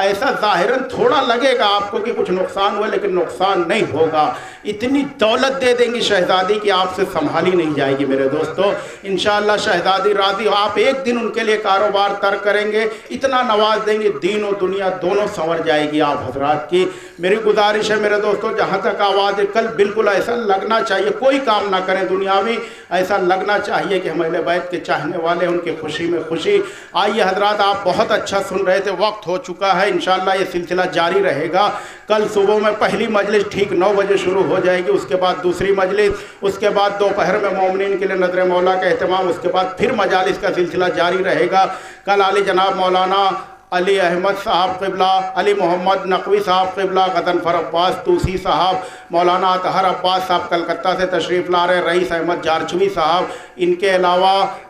ایسا ظاہراً تھوڑا لگے گا آپ کو کہ کچھ نقصان ہوا، لیکن نقصان نہیں ہوگا۔ اتنی دولت دے دیں گی شہزادی کہ آپ سے سنبھالی نہیں جائے گی میرے دوستو۔ انشاءاللہ شہزادی راضی ہو، آپ ایک دن ان کے لیے کاروبار ترک کریں گے، اتنا نواز دیں گے، دین و دنیا دونوں سنور جائے گی آپ حضرات کی۔ میری گزارش ہے میرے دوستو، جہاں تک آواز ہے کل بالکل ایسا لگنا چاہیے، کوئی کام نہ کریں دنیاوی، ایسا لگنا چاہیے کہ ہم اہل بیت کے چاہنے والے ان کی خوشی میں خوشی۔ آئیے حضرات، آپ بہت اچھا سن رہے تھے، وقت ہو چکا ہے، انشاءاللہ یہ سلسلہ جاری رہے گا۔ کل صبح میں پہلی مجلس ٹھیک 9 بجے شروع ہو جائے گی، اس کے بعد دوسری مجلس، اس کے بعد دوپہر میں مومنین کے لیے نظر مولا کا اہتمام، اس کے بعد پھر مجالس کا سلسلہ جاری رہے گا۔ کل علی جناب مولانا علی احمد صاحب قبلہ، علی محمد نقوی صاحب قبلہ، غضنفر عباس توسی صاحب، مولانا اطہر عباس صاحب کلکتہ سے تشریف لا رہے، رئیس احمد جارچوی صاحب، ان کے علاوہ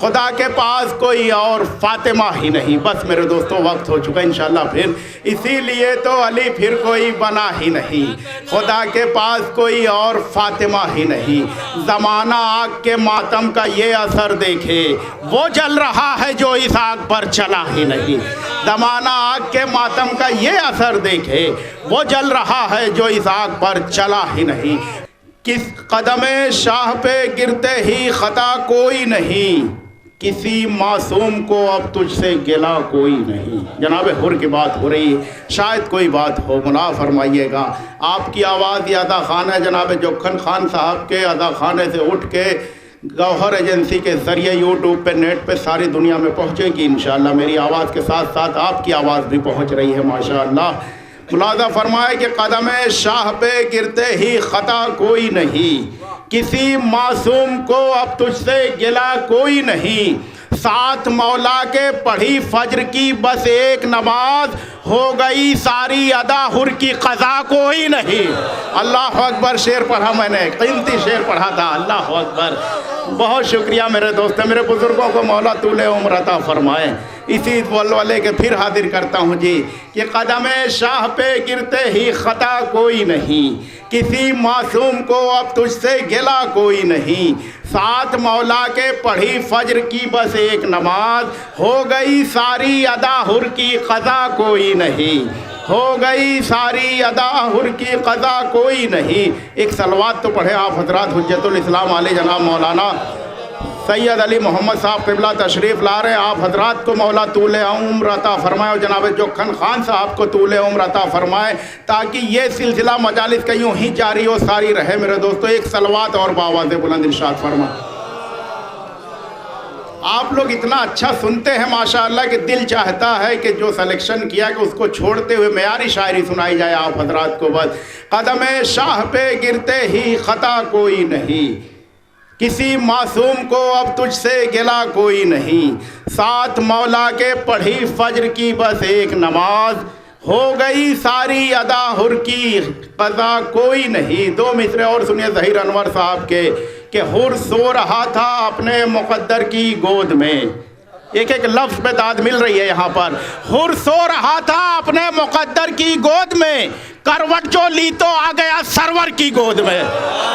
خدا کے پاس کوئی اور فاطمہ ہی نہیں. بس میرے دوستوں وقت ہو چکا انشاءاللہ پھر, اسی لیے تو علی پھر کوئی بنا ہی نہیں. خدا کے پاس کوئی اور فاطمہ ہی نہیں. زمانہ آگ کے ماتم کا یہ اثر دیکھے, وہ جل رہا ہے جو اس آگ پر چلا ہی نہیں. زمانہ آگ کے ماتم کا یہ اثر دیکھے, وہ جل رہا ہے جو اس آگ پر چلا ہی نہیں. کس قدم شاہ پہ گرتے ہی خطا کوئی نہیں, کسی معصوم کو اب تجھ سے گلا کوئی نہیں. جناب حر کی بات ہو رہی ہے, شاید کوئی بات ہو, معاف فرمائیے گا. آپ کی آواز یہ ادا خانہ جناب جوکھن خان صاحب کے ادا خانے سے اٹھ کے گوہر ایجنسی کے ذریعے یوٹیوب پہ نیٹ پہ ساری دنیا میں پہنچے گی انشاءاللہ. میری آواز کے ساتھ ساتھ آپ کی آواز بھی پہنچ رہی ہے ماشاءاللہ. ملاحظہ فرمائے کہ قدم شاہ پہ گرتے ہی خطا کوئی نہیں, کسی معصوم کو اب تجھ سے گلا کوئی نہیں. ساتھ مولا کے پڑھی فجر کی بس ایک نماز, ہو گئی ساری ادا حر کی قضا کوئی نہیں. اللہ اکبر. شعر پڑھا میں نے, قیمتی شعر پڑھا تھا. اللہ اکبر. بہت شکریہ میرے دوست, میرے بزرگوں کو مولا طول عمر عطا فرمائے. اسی ولولے کے پھر حاضر کرتا ہوں جی کہ قدم شاہ پہ گرتے ہی خطا کوئی نہیں, کسی معصوم کو اب تجھ سے گلا کوئی نہیں. ساتھ مولا کے پڑھی فجر کی بس ایک نماز, ہو گئی ساری ادا حر کی قضا کوئی نہیں. ہو گئی ساری ادا حر کی قضا کوئی نہیں. ایک صلوات تو پڑھے آپ حضرات. حجت الاسلام علیہ جناب مولانا سید علی محمد صاحب قبلہ تشریف لا رہے. آپ حضرات کو مولا طول عمر عطا فرمائے, اور جناب جوکھن خان صاحب کو طول عمر عطا فرمائے, تاکہ یہ سلسلہ مجالس کا یوں ہی جاری و ساری رہے. میرے دوستو ایک صلوات اور بآواز بلند ارشاد فرمائے. آپ لوگ اتنا اچھا سنتے ہیں ماشاءاللہ کہ دل چاہتا ہے کہ جو سلیکشن کیا کہ اس کو چھوڑتے ہوئے معیاری شاعری سنائی جائے آپ حضرات کو. بس قدم شاہ پہ گرتے ہی خطا کوئی نہیں, کسی معصوم کو اب تجھ سے گلا کوئی نہیں. ساتھ مولا کے پڑھی فجر کی بس ایک نماز, ہو گئی ساری ادا حر کی قضا کوئی نہیں. دو مصرے اور سنیے ظہیر انور صاحب کے کہ حر سو رہا تھا اپنے مقدر کی گود میں. ایک ایک لفظ پہ داد مل رہی ہے یہاں پر. حر سو رہا تھا اپنے مقدر کی گود میں, کروٹ جو لی تو آ گیا سرور کی گود میں.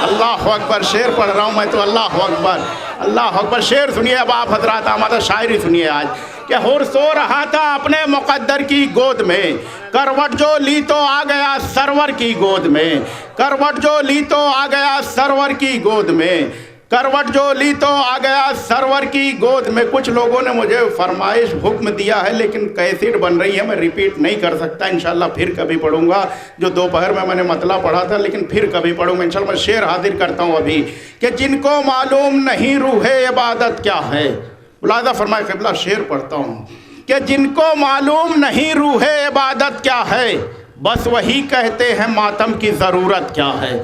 اللہ اکبر. شعر پڑھ رہا ہوں میں تو. اللہ اکبر. اللہ اکبر. شعر سنیے اب آپ حضرات, آمادہ شاعری سنیے آج کہ حر سو رہا تھا اپنے مقدر کی گود میں, کروٹ جو لی تو آ گیا سرور کی گود میں. کروٹ جو لی تو آ گیا سرور کی گود میں. کروٹ جو لی تو آ گیا سرور کی گود میں. کچھ لوگوں نے مجھے فرمائش حکم دیا ہے لیکن کیسٹ بن رہی ہے, میں ریپیٹ نہیں کر سکتا. انشاءاللہ پھر کبھی پڑھوں گا. جو دوپہر میں نے مطلع پڑھا تھا لیکن پھر کبھی پڑھوں گا انشاءاللہ. میں شعر حاضر کرتا ہوں ابھی کہ جن کو معلوم نہیں روح عبادت کیا ہے. ملاحظہ فرمائے قبلہ, شعر پڑھتا ہوں کہ جن کو معلوم نہیں روح عبادت کیا ہے, بس وہی کہتے ہیں ماتم کی ضرورت کیا ہے.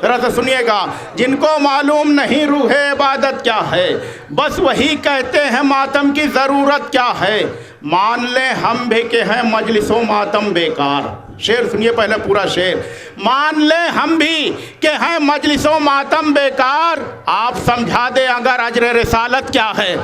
ذرا سا سنیے گا. جن کو معلوم نہیں روح عبادت کیا ہے, بس وہی کہتے ہیں ماتم کی ضرورت کیا ہے. مان لیں ہم بھی کہ ہیں مجلس و ماتم بیکار. شعر سنیے پہلے پورا شعر. مان لیں ہم بھی کہ ہیں مجلس و ماتم بیکار, آپ سمجھا دیں اگر اجر رسالت کیا ہے.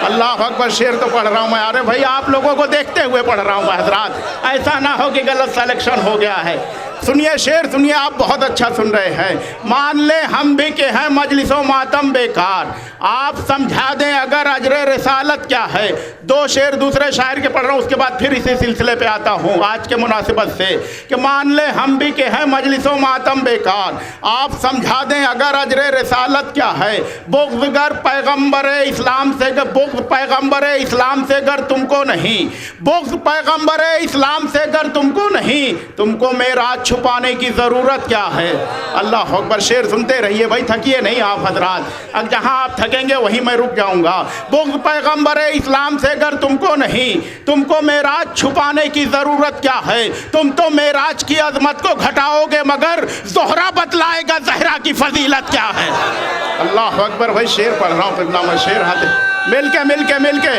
اللہ اکبر. شعر تو پڑھ رہا ہوں میں. ارے بھائی آپ لوگوں کو دیکھتے ہوئے پڑھ رہا ہوں میں حضرات, ایسا نہ ہو کہ غلط سلیکشن ہو گیا ہے. سنیے شعر سنیے, آپ بہت اچھا سن رہے ہیں. مان لیں ہم بھی کہ ہیں مجلس و ماتم بیکار, آپ سمجھا دیں اگر اجر رسالت کیا ہے. دو شعر دوسرے شاعر کے پڑھ رہا ہوں, اس کے بعد پھر اسی سلسلے پہ آتا ہوں آج کے مناسبت سے کہ مان لیں ہم بھی کہ ہیں مجلس و ماتم بیکار, آپ سمجھا دیں اگر اجر رسالت کیا ہے. بغض گر پیغمبر اسلام سے, بغض پیغمبر اسلام سے گر تم کو نہیں, بغض پیغمبر اسلام سے گر تم کو نہیں, تم کو معراج چھپانے کی ضرورت کیا ہے. اللہ اکبر. شعر سنتے رہیے بھائی, تھکیے نہیں آپ حضرات. اب جہاں آپ تھکیں گے وہیں میں رک جاؤں گا. بغض پیغمبر اسلام سے گر تم کو نہیں, تم کو معراج چھپانے کی ضرورت کیا ہے. تم تو معراج کی عظمت کو گھٹاؤ گے مگر زہرا بتلائے گا زہرا کی فضیلت کیا ہے. اللہ اکبر. بھائی شعر پڑھ رہا ہوں, میں شعر ہاتھ مل کے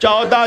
14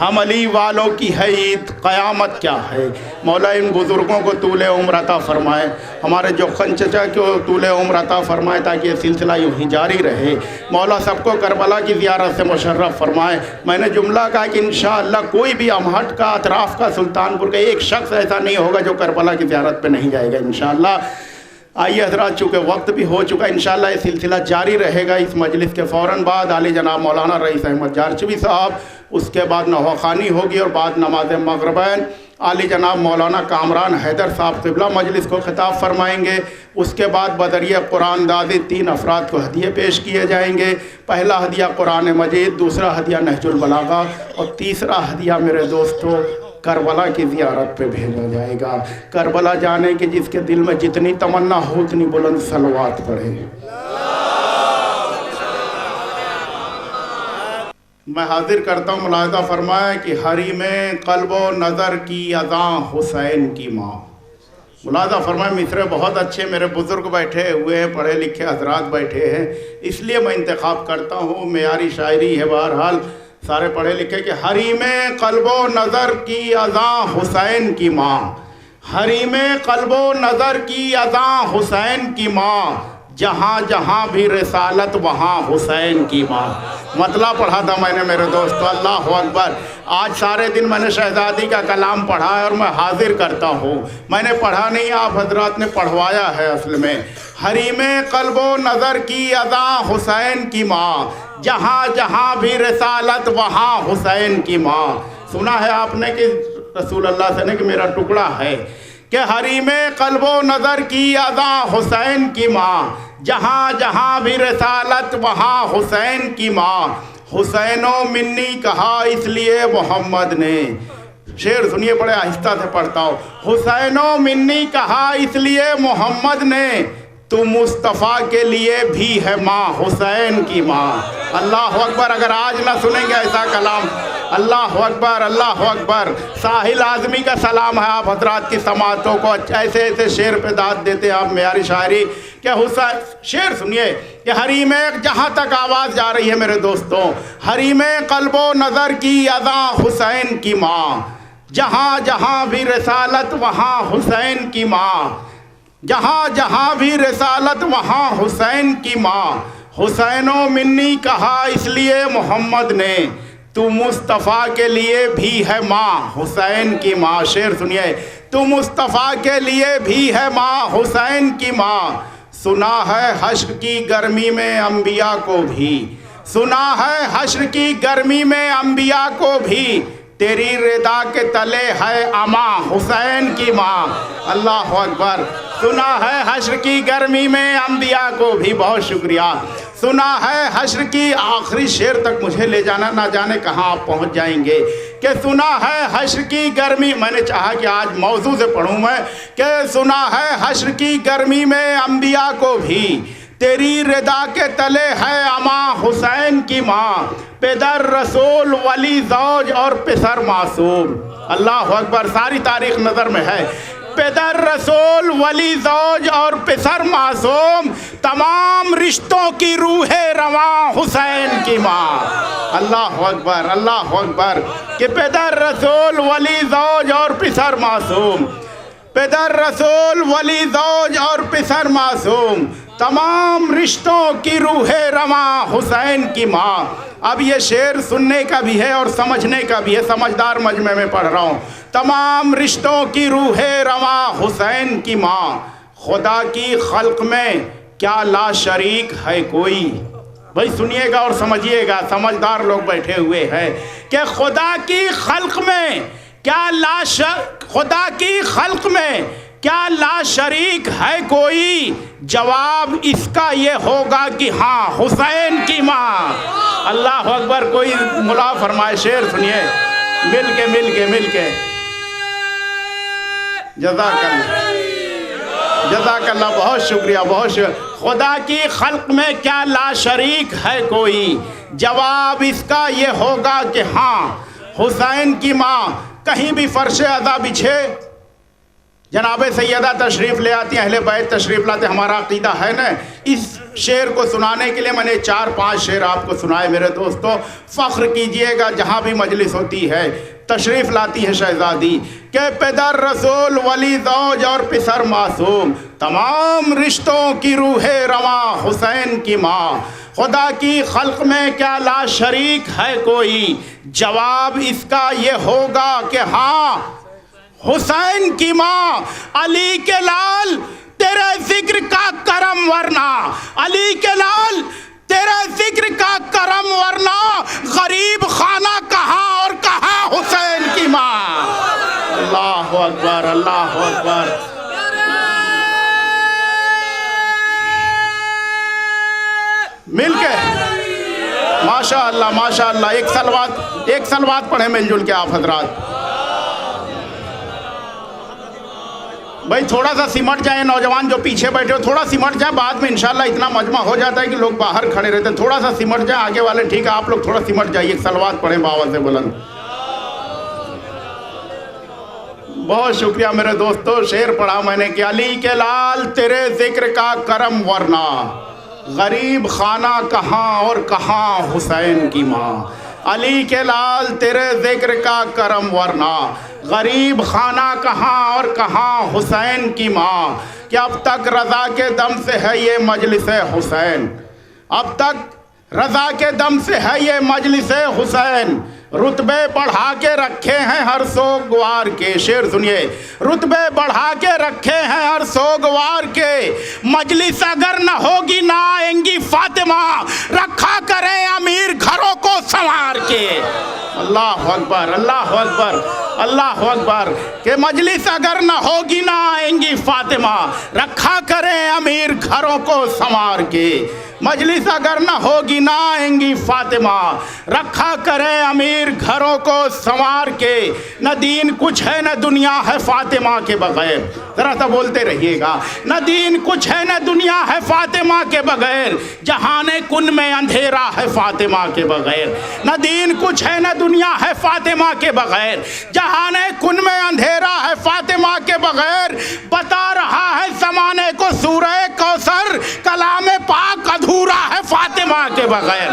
ہم علی والوں کی ہے عید، قیامت کیا ہے۔ مولا ان بزرگوں کو طول عمر عطا فرمائے، ہمارے جوخن چچا کو طول عمر عطا فرمائے تاکہ یہ سلسلہ یوں ہی جاری رہے۔ مولا سب کو کربلا کی زیارت سے مشرف فرمائے۔ میں نے جملہ کہا کہ انشاءاللہ کوئی بھی امہٹ کا، اطراف کا، سلطانپور کا ایک شخص ایسا نہیں ہوگا جو کربلا کی زیارت پہ نہیں جائے گا انشاءاللہ۔ آئیے حضرات، چونکہ وقت بھی ہو چکا، انشاءاللہ یہ سلسلہ جاری رہے گا۔ اس مجلس کے فوراً بعد علی جناب مولانا رئیس احمد جارچوی صاحب، اس کے بعد نوحہ خوانی ہوگی اور بعد نماز مغربین علی جناب مولانا کامران حیدر صاحب قبلہ مجلس کو خطاب فرمائیں گے۔ اس کے بعد بدریہ قرآن دازی 3 افراد کو ہدیے پیش کیے جائیں گے۔ پہلا ہدیہ قرآن مجید، دوسرا ہدیہ نہج البلاغہ اور تیسرا ہدیہ میرے دوستو کربلا کی زیارت پہ بھیجا جائے گا۔ کربلا جانے کی جس کے دل میں جتنی تمنا ہو اتنی بلند صلوات پڑھے۔ میں حاضر کرتا ہوں، ملاحظہ فرمایا کہ حریم قلب و نظر کی اذاں حسین کی ماں۔ ملاحظہ فرمایا مصرے بہت اچھے، میرے بزرگ بیٹھے ہوئے ہیں، پڑھے لکھے حضرات بیٹھے ہیں، اس لیے میں انتخاب کرتا ہوں، معیاری شاعری ہے بہرحال، سارے پڑھے لکھے کہ حریم قلب و نظر کی اذاں حسین کی ماں، حریم قلب و نظر کی اذاں حسین کی ماں، جہاں جہاں بھی رسالت وہاں حسین کی ماں۔ مطلع پڑھا تھا میں نے میرے دوستو، اللہ اکبر۔ آج سارے دن میں نے شہزادی کا کلام پڑھا ہے اور میں حاضر کرتا ہوں، میں نے پڑھا نہیں، آپ حضرات نے پڑھوایا ہے اصل میں۔ حریم قلب و نظر کی اذاں حسین کی ماں، جہاں جہاں بھی رسالت وہاں حسین کی ماں۔ سنا ہے آپ نے کہ رسول اللہ سے نے کہ میرا ٹکڑا ہے کہ حریم قلب و نظر کی اذاں حسین کی ماں، جہاں جہاں بھی رسالت وہاں حسین کی ماں، حسینو منی کہا اس لیے محمد نے۔ شعر سنیے، بڑے آہستہ سے پڑھتا ہوں۔ حسینو منی کہا اس لیے محمد نے، تو مصطفیٰ کے لیے بھی ہے ماں، حسین کی ماں۔ اللہ اکبر۔ اگر آج نہ سنیں گے ایسا کلام، اللہ اکبر، اللہ اکبر۔ ساحل اعظمی کا سلام ہے آپ حضرات کی سماعتوں کو، ایسے ایسے شعر پہ داد دیتے آپ معیاری شاعری کہ حسین۔ شعر سنیے کہ حریم، جہاں تک آواز جا رہی ہے میرے دوستوں، حریم قلب و نظر کی اذاں حسین کی ماں، جہاں جہاں بھی رسالت وہاں حسین کی ماں، جہاں جہاں بھی رسالت وہاں حسین کی ماں، حسینو منی کہا اس لیے محمد نے، تو مصطفیٰ کے لیے بھی ہے ماں، حسین کی ماں۔ شعر سنیے، تو مصطفیٰ کے لیے بھی ہے ماں، حسین کی ماں، سنا ہے حشر کی گرمی میں انبیاء کو بھی، سنا ہے حشر کی گرمی میں انبیاء کو بھی، تیری رضا کے تلے ہے اماں، حسین کی ماں۔ اللہ اکبر۔ سنا ہے حشر کی گرمی میں انبیاء کو بھی، بہت شکریہ۔ سنا ہے حشر کی، آخری شعر تک مجھے لے جانا، نہ جانے کہاں آپ پہنچ جائیں گے، کہ سنا ہے حشر کی گرمی، میں نے چاہا کہ آج موضوع سے پڑھوں میں، کہ سنا ہے حشر کی گرمی میں انبیاء کو بھی، تیری رضا کے تلے ہے اماں، حسین کی ماں، پدر رسول ولی زوج اور پسر معصوم۔ اللہ اکبر۔ ساری تاریخ نظر میں ہے، پدر رسول ولی زوج اور پسر معصوم، تمام رشتوں کی روح رواں، حسین کی ماں۔ اللہ اکبر، اللہ اکبر۔ کہ پدر رسول ولی زوج اور پسر معصوم، پدر رسول ولی زوج اور پسر معصوم، تمام رشتوں کی روح رواں، حسین کی ماں۔ اب یہ شعر سننے کا بھی ہے اور سمجھنے کا بھی ہے، سمجھدار مجمع میں پڑھ رہا ہوں۔ تمام رشتوں کی روح رواں، حسین کی ماں، خدا کی خلق میں کیا لا شریک ہے کوئی۔ بھائی سنیے گا اور سمجھیے گا، سمجھدار لوگ بیٹھے ہوئے ہیں، کہ خدا کی خلق میں کیا خدا کی خلق میں کیا لا شریک ہے کوئی، جواب اس کا یہ ہوگا کہ ہاں، حسین کی ماں۔ اللہ اکبر۔ کوئی ملا فرمائے، شعر سنیے، مل کے جزاک اللہ، جزاک اللہ، بہت شکریہ، بہت شکریہ۔ خدا کی خلق میں کیا لا شریک ہے کوئی، جواب اس کا یہ ہوگا کہ ہاں، حسین کی ماں۔ کہیں بھی فرش ادا بچھے، جناب سیدہ تشریف لے آتی ہیں، اہل بیت تشریف لاتے، ہمارا عقیدہ ہے نا۔ اس شعر کو سنانے کے لیے میں نے 4-5 شعر آپ کو سنائے میرے دوستو، فخر کیجئے گا جہاں بھی مجلس ہوتی ہے۔ تشریف لاتی ہے شہزادی کہ پدر رسول ولی زوج اور پسر معصوم، تمام رشتوں کی روح رواں حسین کی ماں، خدا کی خلق میں کیا لا شریک ہے کوئی، جواب اس کا یہ ہوگا کہ ہاں حسین کی ماں۔ علی کے لال تیرے ذکر کا کرم ورنہ، علی کے لال تیرے ذکر کا کرم ورنہ، غریب خانہ کہاں اور کہاں حسین کی ماں۔ اللہ اکبر، اللہ اکبر۔ مل کے ماشاءاللہ ماشاءاللہ ایک سلوات پڑھیں مل جل کے آپ حضرات۔ بھائی تھوڑا سا سمٹ جائیں، نوجوان جو پیچھے بیٹھے ہو تھوڑا سمٹ جائیں، بعد میں انشاءاللہ اتنا مجمع ہو جاتا ہے کہ لوگ باہر کھڑے رہتے ہیں، تھوڑا سا سمٹ جائیں، آگے والے ٹھیک ہے آپ لوگ تھوڑا سمٹ جائیے، ایک سلوات پڑھیں باوا سے بلند۔ بہت شکریہ میرے دوستو، شعر پڑھا میں نے کہ علی کے لال تیرے ذکر کا کرم ورنہ، غریب خانہ کہاں اور کہاں حسین کی ماں۔ علی کے لال تیرے ذکر کا کرم ورنہ، غریب خانہ کہاں اور کہاں حسین کی ماں۔ کہ اب تک رضا کے دم سے ہے یہ مجلس حسین، اب تک رضا کے دم سے ہے یہ مجلس حسین، رتبے بڑھا کے رکھے ہیں ہر سوگوار کے۔ شعر سنیے، رتبے بڑھا کے رکھے ہیں ہر سوگوار کے، مجلس اگر نہ ہوگی نہ آئیں گی فاطمہ، رکھا کریں امیر گھروں کو سنوار کے۔ اللہ اکبر، اللہ اکبر، اللہ اکبر۔ کہ مجلس اگر نہ ہوگی نہ آئیں گی فاطمہ، رکھا کریں امیر گھروں کو سنوار کے۔ مجلس اگر نہ ہوگی نہ آئیں گی فاطمہ، رکھا کریں امیر گھروں کو سنوار کے۔ نہ دین کچھ ہے نہ دنیا ہے فاطمہ کے بغیر، ذرا سا بولتے رہیے گا، نہ دین کچھ ہے نہ دنیا ہے فاطمہ کے بغیر، جہان کن میں اندھیرا ہے فاطمہ کے بغیر۔ نہ دین کچھ ہے نہ دنیا ہے فاطمہ کے بغیر، جہان کن میں اندھیرا ہے فاطمہ کے بغیر۔ بتا رہا ہے زمانے کو سورہ کوثر، کلام پاک ادھورا ہے فاطمہ کے بغیر۔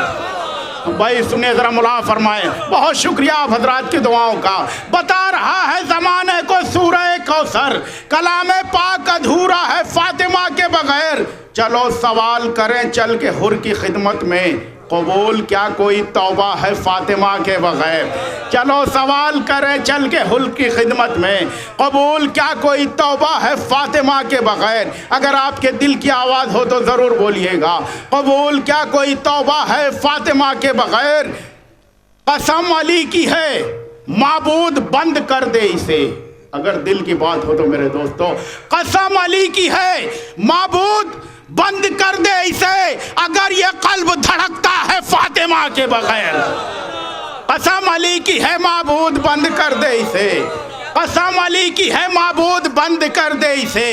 بھائی سنیں ذرا ملا فرمائیں، بہت شکریہ آپ حضرات کی دعاؤں کا۔ بتا رہا ہے زمانے کو سورہ کوثر، کلام پاک ادھورا ہے فاطمہ کے بغیر۔ چلو سوال کریں چل کے حر کی خدمت میں، قبول کیا کوئی توبہ ہے فاطمہ کے بغیر؟ چلو سوال کریں چل کے حل کی خدمت میں، قبول کیا کوئی توبہ ہے فاطمہ کے بغیر؟ اگر آپ کے دل کی آواز ہو تو ضرور بولیے گا، قبول کیا کوئی توبہ ہے فاطمہ کے بغیر؟ قسم علی کی ہے معبود بند کر دے اسے، اگر دل کی بات ہو تو میرے دوستو، قسم علی کی ہے معبود بند کر دے اسے، اگر یہ قلب دھڑکتا ہے فاطمہ کے بغیر۔ قسم علی کی ہے معبود بند کر دے اسے، قسم علی کی ہے معبود بند کر دے اسے،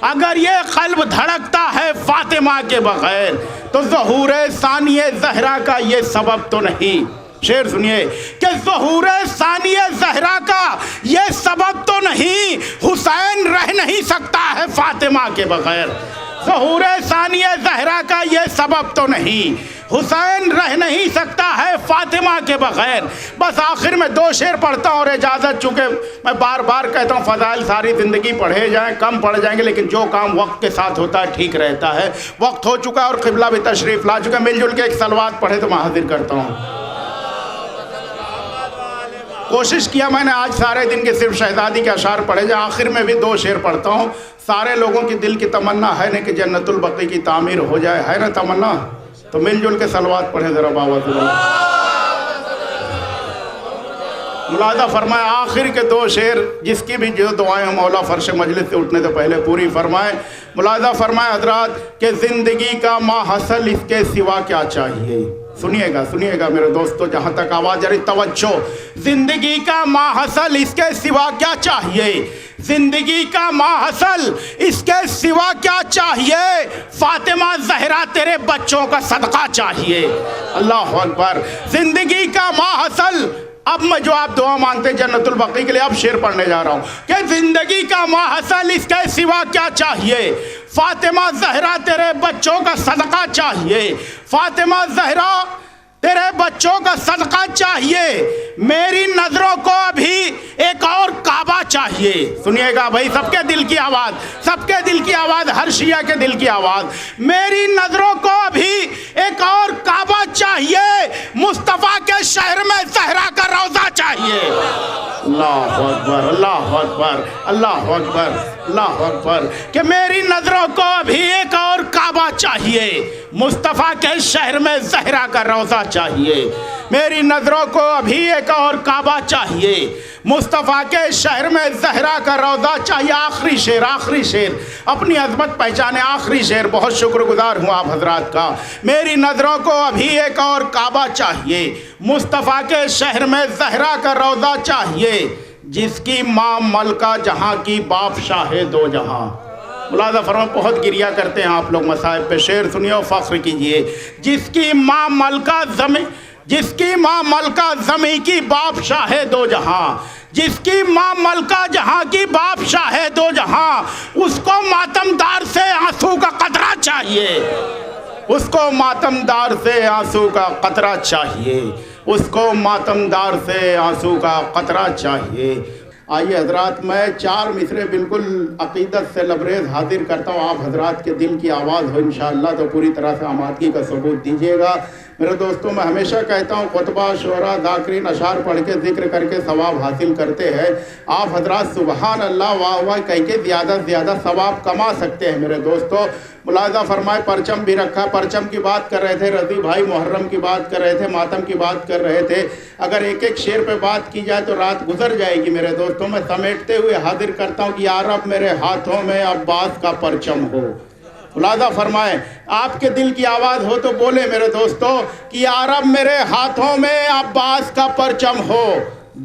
اگر یہ قلب دھڑکتا ہے فاطمہ کے بغیر۔ تو ظہور ثانی زہرا کا یہ سبب تو نہیں، شعر سنیے کہ ظہور ثانی زہرا کا یہ سبب تو نہیں، حسین رہ نہیں سکتا ہے فاطمہ کے بغیر۔ ظہور ثانی زہرا کا یہ سبب تو نہیں، حسین رہ نہیں سکتا ہے فاطمہ کے بغیر۔ بس آخر میں 2 شعر پڑھتا ہوں اور اجازت، چونکہ میں بار بار کہتا ہوں فضائل ساری زندگی پڑھے جائیں، کم پڑھ جائیں گے، لیکن جو کام وقت کے ساتھ ہوتا ہے ٹھیک رہتا ہے۔ وقت ہو چکا ہے اور قبلہ بھی تشریف لا چکا ہے، مل جل کے ایک سلوات پڑھے تو میں حاضر کرتا ہوں۔ کوشش کیا میں نے آج سارے دن کے صرف شہزادی کے اشعار پڑھے جائیں، آخر میں بھی 2 شعر پڑھتا ہوں۔ سارے لوگوں کی دل کی تمنا ہے نا کہ جنت البقیع کی تعمیر ہو جائے، ہے نا تمنا؟ تو مل جل کے سلوات پڑھیں ذرا بابا سے۔ ملاحظہ فرمائے آخر کے 2 شعر جس کی بھی جو دعائیں مولا فرش مجلس سے اٹھنے سے پہلے پوری فرمائے۔ ملاحظہ فرمائے حضرات کہ زندگی کا ماحصل اس کے سوا کیا چاہیے؟ سنیے گا میرے دوستو، جہاں تک آواز جاری توجہ۔ زندگی کا ماحصل اس کے سوا کیا چاہیے؟ زندگی کا ماحصل اس کے سوا کیا چاہیے؟ فاطمہ زہرا تیرے بچوں کا صدقہ چاہیے۔ اللہ اکبر۔ زندگی کا ماحصل اب میں جو آپ دعا مانگتے ہیں جنت البقیع کے لیے، اب شعر پڑھنے جا رہا ہوں کہ زندگی کا ماحصل اس کے سوا کیا چاہیے، فاطمہ زہرا تیرے بچوں کا صدقہ چاہیے، فاطمہ زہرا تیرے بچوں کا صدقہ چاہیے، میری نظروں کو ابھی ایک اور کعبہ چاہیے۔ سنیے گا بھائی، سب کے دل کی آواز، سب کے دل کی آواز، ہر شیعہ کے دل کی آواز، میری نظروں کو ابھی ایک اور کعبہ چاہیے، مصطفیٰ کے شہر میں زہرا کا روضہ چاہیے۔ اللہ اکبر، اللہ اکبر، اللہ اکبر، اللہ اکبر، کہ میری نظروں کو ابھی ایک اور کعبہ چاہیے، مصطفیٰ کے شہر میں زہرا کا روضہ چاہیے، میری نظروں کو ابھی ایک اور کعبہ چاہیے، مصطفیٰ کے شہر میں زہرا کا روضہ چاہیے۔ آخری شعر، آخری شعر، اپنی عظمت پہچانے، آخری شعر، بہت شکر گزار ہوں آپ حضرات کا۔ میری نظروں کو ابھی ایک اور کعبہ چاہیے، مصطفیٰ کے شہر میں زہرا کا روضہ چاہیے، جس کی ماں ملکہ جہاں کی باپ شاہ دو جہاں۔ ملاحظہ فرمائیں، بہت گریہ کرتے ہیں آپ لوگ مصائب پہ، شعر سنیے اور فخر کیجئے۔ جس کی ماں ملکہ زمین، جس کی ماں ملکہ زمین کی باپ شاہ دو جہاں، جس کی ماں ملکہ جہاں کی باپ شاہ دو جہاں، اس کو ماتمدار سے آنسو کا قطرہ چاہیے، اس کو ماتمدار سے آنسو کا قطرہ چاہیے، اس کو ماتمدار سے آنسو کا قطرہ چاہیے۔ آئیے حضرات، میں 4 مصرے بالکل عقیدت سے لبریز حاضر کرتا ہوں، آپ حضرات کے دل کی آواز ہو انشاءاللہ تو پوری طرح سے آمادگی کا ثبوت دیجیے گا۔ میرے دوستوں، میں ہمیشہ کہتا ہوں خطبہ، شعرا، ذاکرین اشعار پڑھ کے ذکر کر کے ثواب حاصل کرتے ہیں، آپ حضرات سبحان اللہ واہ واہ کہہ کے زیادہ سے زیادہ ثواب کما سکتے ہیں۔ میرے دوستوں ملاحظہ فرمائے، پرچم بھی رکھا، پرچم کی بات کر رہے تھے رضی بھائی، محرم کی بات کر رہے تھے، ماتم کی بات کر رہے تھے، اگر ایک ایک شعر پہ بات کی جائے تو رات گزر جائے گی۔ میرے دوستوں میں سمیٹتے ہوئے حاضر کرتا ہوں کہ یا رب میرے ہاتھوں میں عباس کا پرچم ہو۔ ملاحظہ فرمائے، آپ کے دل کی آواز ہو تو بولے میرے دوستو کہ یا رب میرے ہاتھوں میں عباس کا پرچم ہو،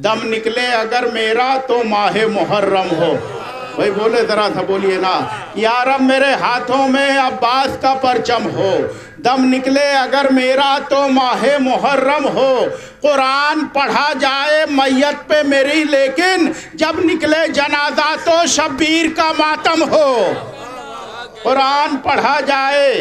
دم نکلے اگر میرا تو ماہ محرم ہو۔ بھائی بولے ذرا سا بولیے نا، یا رب میرے ہاتھوں میں عباس کا پرچم ہو، دم نکلے اگر میرا تو ماہ محرم ہو، قرآن پڑھا جائے میت پہ میری لیکن جب نکلے جنازہ تو شبیر کا ماتم ہو، قرآن پڑھا جائے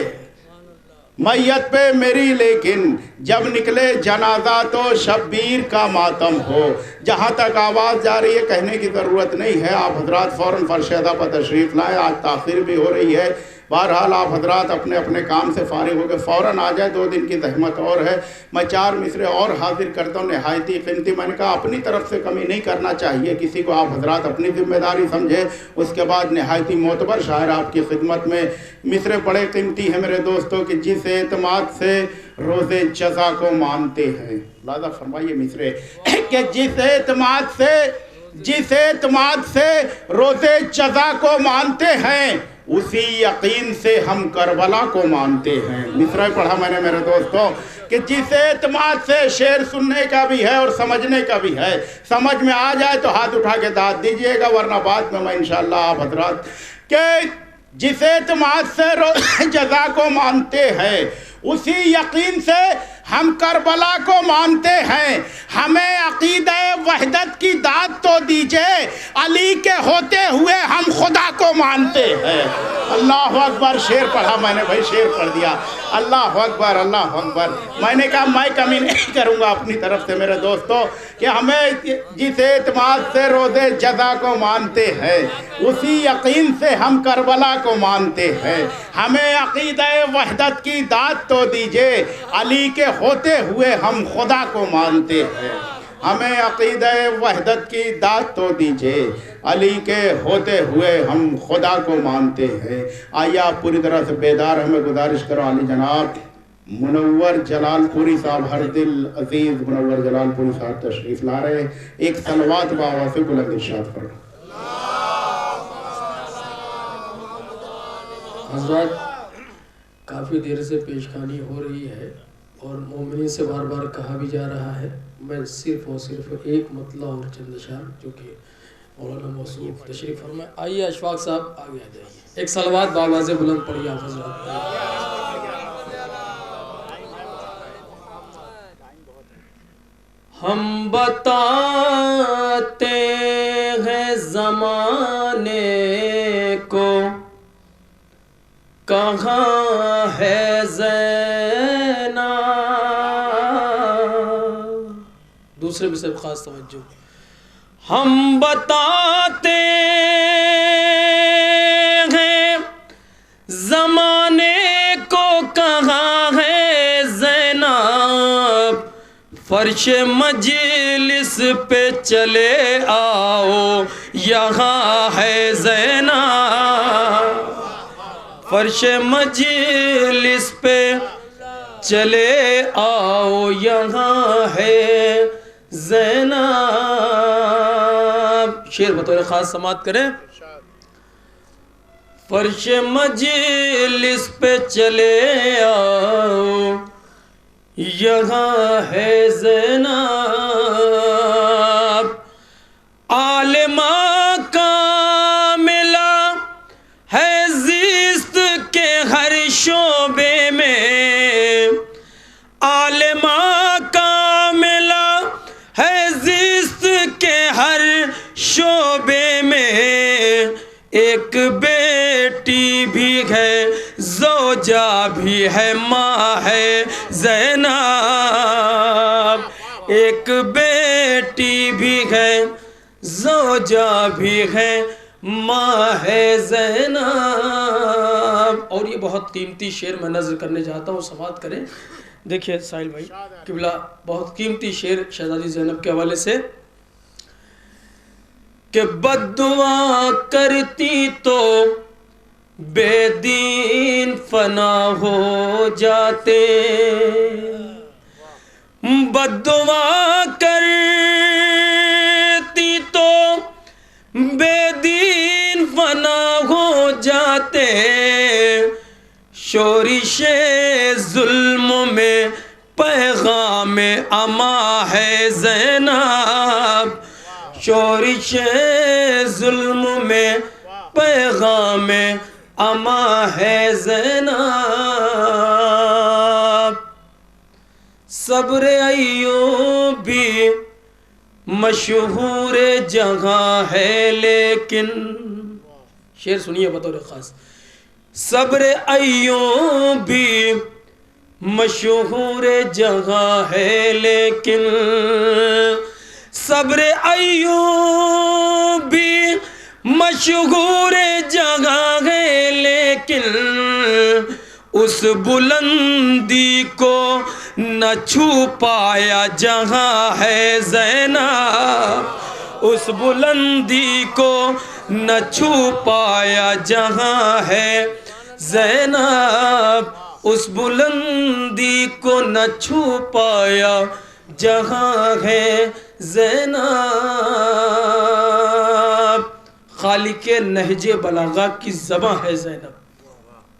میت پہ میری لیکن جب نکلے جنازہ تو شبیر کا ماتم ہو۔ جہاں تک آواز جا رہی ہے کہنے کی ضرورت نہیں ہے، آپ حضرات فوراً فرش ادا پر تشریف لائیں، آج تاخیر بھی ہو رہی ہے، بہرحال آپ حضرات اپنے اپنے کام سے فارغ ہو کے فوراً آ جائیں، 2 دن کی زحمت اور ہے۔ میں 4 مصرے اور حاضر کرتا ہوں نہایتی قیمتی، میں نے کہا اپنی طرف سے کمی نہیں کرنا چاہیے کسی کو، آپ حضرات اپنی ذمہ داری سمجھے، اس کے بعد نہایتی معتبر شاعر آپ کی خدمت میں۔ مصرے بڑے قیمتی ہیں میرے دوستوں کہ جس اعتماد سے روزے جزا کو مانتے ہیں، لہذا فرمائیے مصرے کہ جس اعتماد سے روزے جزا کو مانتے ہیں، اسی یقین سے ہم کربلا کو مانتے ہیں۔ مصرع پڑھا میں نے میرے دوستوں کہ جس اعتماد سے، شعر سننے کا بھی ہے اور سمجھنے کا بھی ہے، سمجھ میں آ جائے تو ہاتھ اٹھا کے داد دیجئے گا، ورنہ بعد میں انشاءاللہ آپ حضرات کہ جس اعتماد سے جزا کو مانتے ہیں، اسی یقین سے ہم کربلا کو مانتے ہیں، ہمیں عقیدہ وحدت کی داد تو دیجئے، علی کے ہوتے ہوئے ہم خدا کو مانتے ہیں۔ اللہ اکبر، شعر پڑھا میں نے بھائی، شعر پڑھ دیا، اللہ اکبر، اللہ اکبر۔ میں نے کہا میں کمی نہیں کروں گا اپنی طرف سے میرے دوستو کہ ہمیں جس اعتماد سے روزے جزا کو مانتے ہیں، اسی یقین سے ہم کربلا کو مانتے ہیں، ہمیں عقیدہ وحدت کی داد تو دیجئے، علی کے ہوتے ہوئے ہم خدا کو مانتے ہیں، ہمیں عقیدہ وحدت کی داد تو دیجئے، علی کے ہوتے ہوئے ہم خدا کو مانتے ہیں۔ آئیے آپ پوری طرح سے بیدار ہیں، میں گزارش کروں علی جناب منور جلال پوری صاحب، ہر دل عزیز منور جلال پوری صاحب تشریف لا رہے ہیں، ایک صلوات بآواز سے بلند ارشاد فرمائیں۔ حضرات کافی دیر سے پیشخانی ہو رہی ہے اور مومنین سے بار بار کہا بھی جا رہا ہے، میں صرف اور صرف ایک مطلع اور چند اشعار جو کہ مولانا موصوف تشریف فرمائے۔ آئیے اشفاق صاحب آگے آ جائیے، ایک صلوات بآواز بلند پڑھیے آپ حضرات۔ ہم بتاتے ہیں زمانے کو کہاں ہے زینب. دوسرے بھی سب خاص توجہ. ہم بتاتے ہیں زمانے کو کہاں ہے زینب. فرش مجلس پہ چلے آؤ یہاں ہے زینب. فرش مجلس پہ چلے آؤ یہاں ہے زینب. شعر بطور خاص سماعت کریں. فرش مجلس پہ چلے آؤ یہاں ہے زینب. عالمہ کاملہ ہے زیست کے ہر شعبے میں. عالمہ کاملہ ہے زیست کے ہر شعبے میں. ایک بیٹی بھی ہے زوجہ بھی ہے ماں ہے زینب. ایک بیٹی بھی ہے زوجہ بھی ہے ماں ہے زینب. اور یہ بہت قیمتی شعر میں نظر کرنے جاتا ہوں, سماعت کریں. دیکھیے ساحل بھائی قبلہ بہت قیمتی شعر شہزادی زینب کے حوالے سے کہ بد دعا کرتی تو بے دین فنا ہو جاتے. بد دعا کرتی تو بے دین فنا ہو جاتے. شورش ظلم میں پیغام اما ہے زینب. شورش ظلم میں پیغام اما ہے زینب. صبر ایوبی مشہور جگہ ہے لیکن. شعر سنیے بطور خاص. صبر ایوبی مشہور جگہ ہے لیکن. صبر ایوبی مشہور جگہ ہے لیکن اس بلندی کو نہ چھو پایا جہاں ہے زینب. اس بلندی کو نہ چھو پایا جہاں ہے زینب. اس بلندی کو نہ چھو پایا جہاں ہے زینب. خالق نہج بلاغہ کی زباں ہے زینب.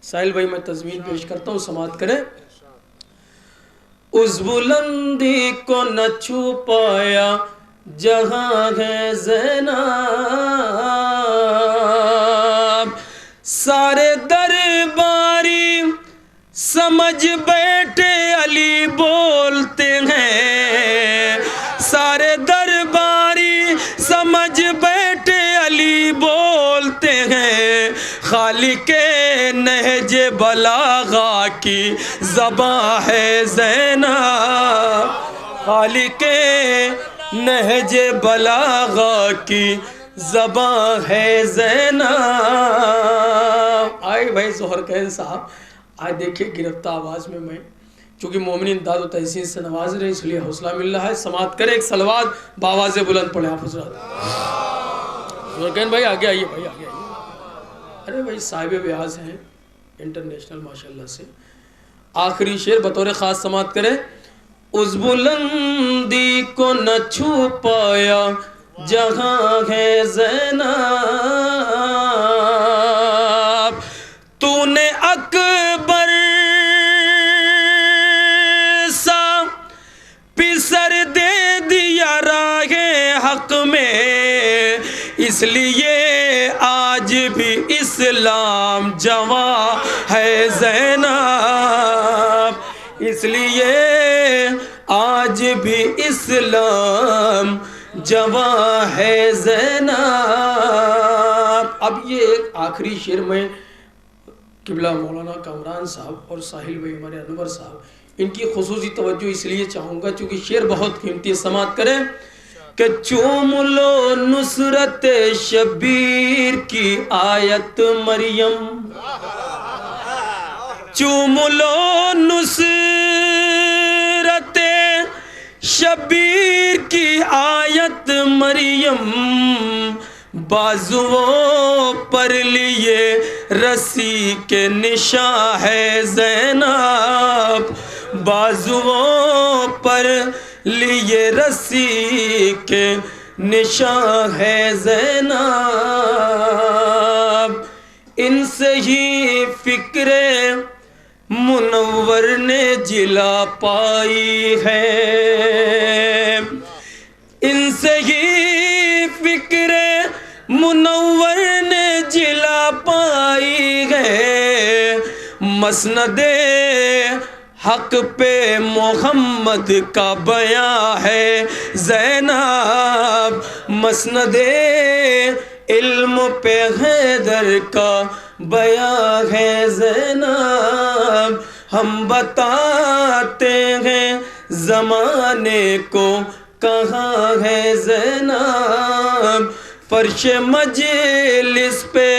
ساحل بھائی میں تضمین پیش کرتا ہوں, سماعت کریں. اس بلندی کو نہ چھو پایا جہاں ہے زینب. سارے درباری سمجھ بیٹھے علی بولتے ہیں. سارے درباری سمجھ بیٹھے علی بولتے ہیں. خالق نہج بلاغہ کی زباں ہے زینب. خالق نہج بلاغہ کی زباں ہے زینب. آئے بھائی ظہر کہن صاحب, آج دیکھیں گرفتہ آواز میں چونکہ مومنین داد و تحسین سے نواز رہے اس لیے حوصلہ مل رہا ہے. سماعت کریں, ایک صلوات بآواز بلند پڑھیں آپ حضرات. ظہر کہن بھائی آگے آئیے, بھائی آگے آئیے. ارے بھائی صاحب بیاض ہیں انٹرنیشنل ماشاءاللہ سے. آخری شعر بطور خاص سماعت کریں. اس بلندی کو نہ چھو پایا جہاں ہے زینب. تو نے اکبر سا پسر دے دیا راہ حق میں. اس لیے آج بھی اسلام جواں ہے زینب. اس لیے آج بھی اسلام جواں ہے زینب۔ اب یہ ایک آخری شعر میں قبلہ مولانا کامران صاحب اور ساحل بھائی ہمارے انور صاحب ان کی خصوصی توجہ اس لیے چاہوں گا چونکہ شعر بہت قیمتی، سماعت کریں کہ چوم لو نصرت شبیر کی آیت مریم، چوم لو نصرت شبیر کی آیت مریم، بازووں پر لیے رسی کے نشاں ہے زینب، بازووں پر لیے رسی کے نشاں ہے زینب، ان سے ہی فکر منور نے جلا پائی ہے، ان سے ہی فکر منور نے جلا پائی ہے، مسند حق پہ محمد کا بیان ہے زینب، مسند علم پہ حیدر کا بیان ہے زینب، ہم بتاتے ہیں زمانے کو کہاں ہے زینب، فرش مجلس پہ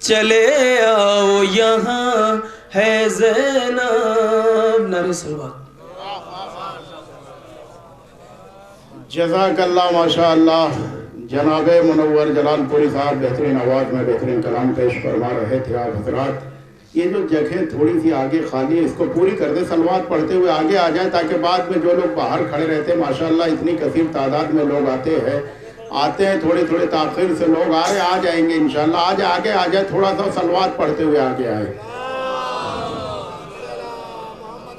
چلے آؤ یہاں ہے زینب۔ نعرہ صلوات۔ جزاک اللہ، ماشاءاللہ۔ جناب منور جلال پوری صاحب بہترین آواز میں بہترین کلام پیش فرما رہے تھے۔ آپ حضرات یہ جو جگہ تھوڑی سی آگے خالی ہے اس کو پوری کر دیں، صلوات پڑھتے ہوئے آگے آ جائیں تاکہ بعد میں جو لوگ باہر کھڑے رہتے ہیں ماشاءاللہ اتنی کثیر تعداد میں لوگ آتے ہیں تھوڑے تھوڑے تاخیر سے لوگ آ جائیں گے انشاءاللہ۔ آج آگے آ جائیں، تھوڑا سا صلوات پڑھتے ہوئے آگے آئے۔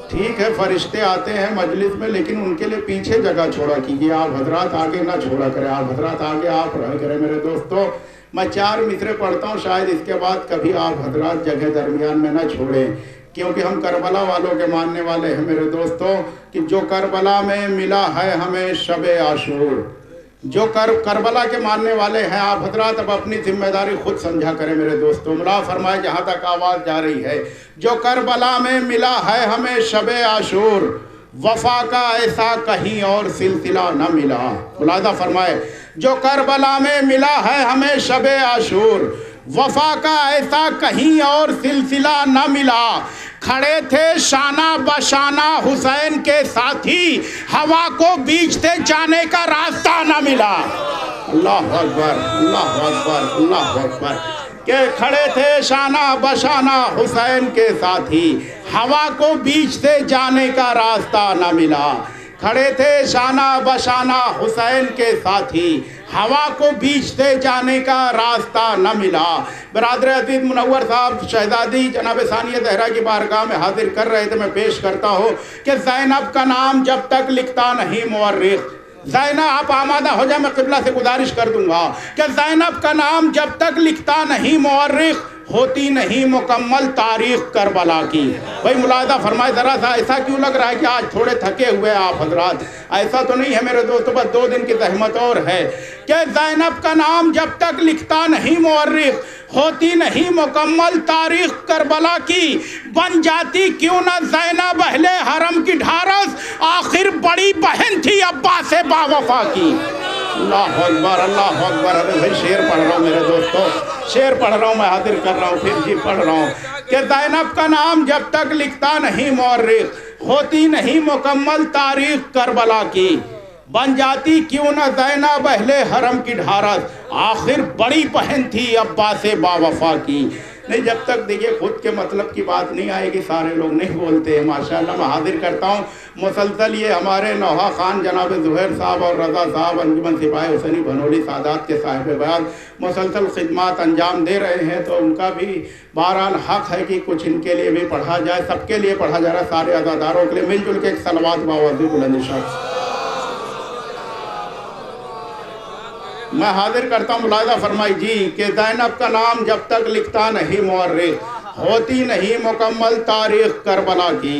ٹھیک ہے فرشتے آتے ہیں مجلس میں لیکن ان کے لیے پیچھے جگہ چھوڑا کیجیے، آپ حضرات آگے نہ چھوڑا کریں، آپ حضرات آگے آپ رہا کریں۔ میرے دوستو میں 4 مصرے پڑھتا ہوں، شاید اس کے بعد کبھی آپ حضرات جگہ درمیان میں نہ چھوڑیں، کیونکہ ہم کربلا والوں کے ماننے والے ہیں میرے دوستو، کہ جو کربلا میں ملا ہے ہمیں شب عاشور، جو کربلا کے ماننے والے ہیں آپ حضرات اب اپنی ذمہ داری خود سمجھا کریں میرے دوستو۔ ملا فرمائے جہاں تک آواز جا رہی ہے، جو کربلا میں ملا ہے ہمیں شب عاشور، وفا کا ایسا کہیں اور سلسلہ نہ ملا۔ ملاحظہ فرمائے جو کربلا میں ملا ہے ہمیں شب عاشور، وفا کا ایسا کہیں اور سلسلہ نہ ملا، کھڑے تھے شانہ بشانہ حسین کے ساتھی، ہوا کو بیچتے جانے کا راستہ نہ ملا۔ اللہ اکبر، اللہ اکبر، اللہ اکبر، کہ کھڑے تھے شانہ بشانہ حسین کے ساتھی، ہوا کو بیچتے جانے کا راستہ نہ ملا، کھڑے تھے شانہ بشانہ حسین کے ساتھی، ہوا کو بیچتے جانے کا راستہ نہ ملا۔ برادر عزیز منور صاحب شہزادی جناب ثانیہ زہرا کی بارگاہ میں حاضر کر رہے تھے، میں پیش کرتا ہوں کہ زینب کا نام جب تک لکھتا نہیں مورخ، زینب آپ آمادہ ہو جائیں، میں قبلہ سے گزارش کر دوں گا کہ زینب کا نام جب تک لکھتا نہیں مورخ، ہوتی نہیں مکمل تاریخ کربلا کی۔ بھائی ملاحظہ فرمائے ذرا سا، ایسا کیوں لگ رہا ہے کہ آج تھوڑے تھکے ہوئے آپ حضرات؟ ایسا تو نہیں ہے میرے دوستو، بس 2 دن کی زحمت اور ہے کہ زینب کا نام جب تک لکھتا نہیں مورخ، ہوتی نہیں مکمل تاریخ کربلا کی، بن جاتی کیوں نہ زینب اہل حرم کی ڈھارس، آخر بڑی بہن تھی عباس باوفا کی۔ اللہ اکبر، اللہ اکبر۔ ابھی بھائی شعر پڑھ رہا ہوں میرے دوستو، شعر پڑھ رہا ہوں، میں حاضر کر رہا ہوں، پھر جی پڑھ رہا ہوں کہ زینب کا نام جب تک لکھتا نہیں مورخ، ہوتی نہیں مکمل تاریخ کربلا کی، بن جاتی کیوں نہ زینب اہل حرم کی ڈھارس، آخر بڑی بہن تھی عباس باوفا کی۔ نہیں جب تک دیکھیے خود کے مطلب کی بات نہیں آئے گی سارے لوگ نہیں بولتے ہیں ماشاءاللہ۔ میں حاضر کرتا ہوں مسلسل یہ ہمارے نوحہ خان جناب زہیر صاحب اور رضا صاحب انجمن سپاہی حسینی بھنولی سادات کے صاحب بیان مسلسل خدمات انجام دے رہے ہیں، تو ان کا بھی بہرحال حق ہے کہ کچھ ان کے لیے بھی پڑھا جائے، سب کے لیے پڑھا جا رہا ہے، سارے عزاداروں کے لیے مل جل کے ایک صلوات باوضو بلند شخص میں حاضر کرتا ہوں۔ ملاحظہ فرمائی جی کہ زینب کا نام جب تک لکھتا نہیں مورخ، ہوتی نہیں مکمل تاریخ کربلا کی،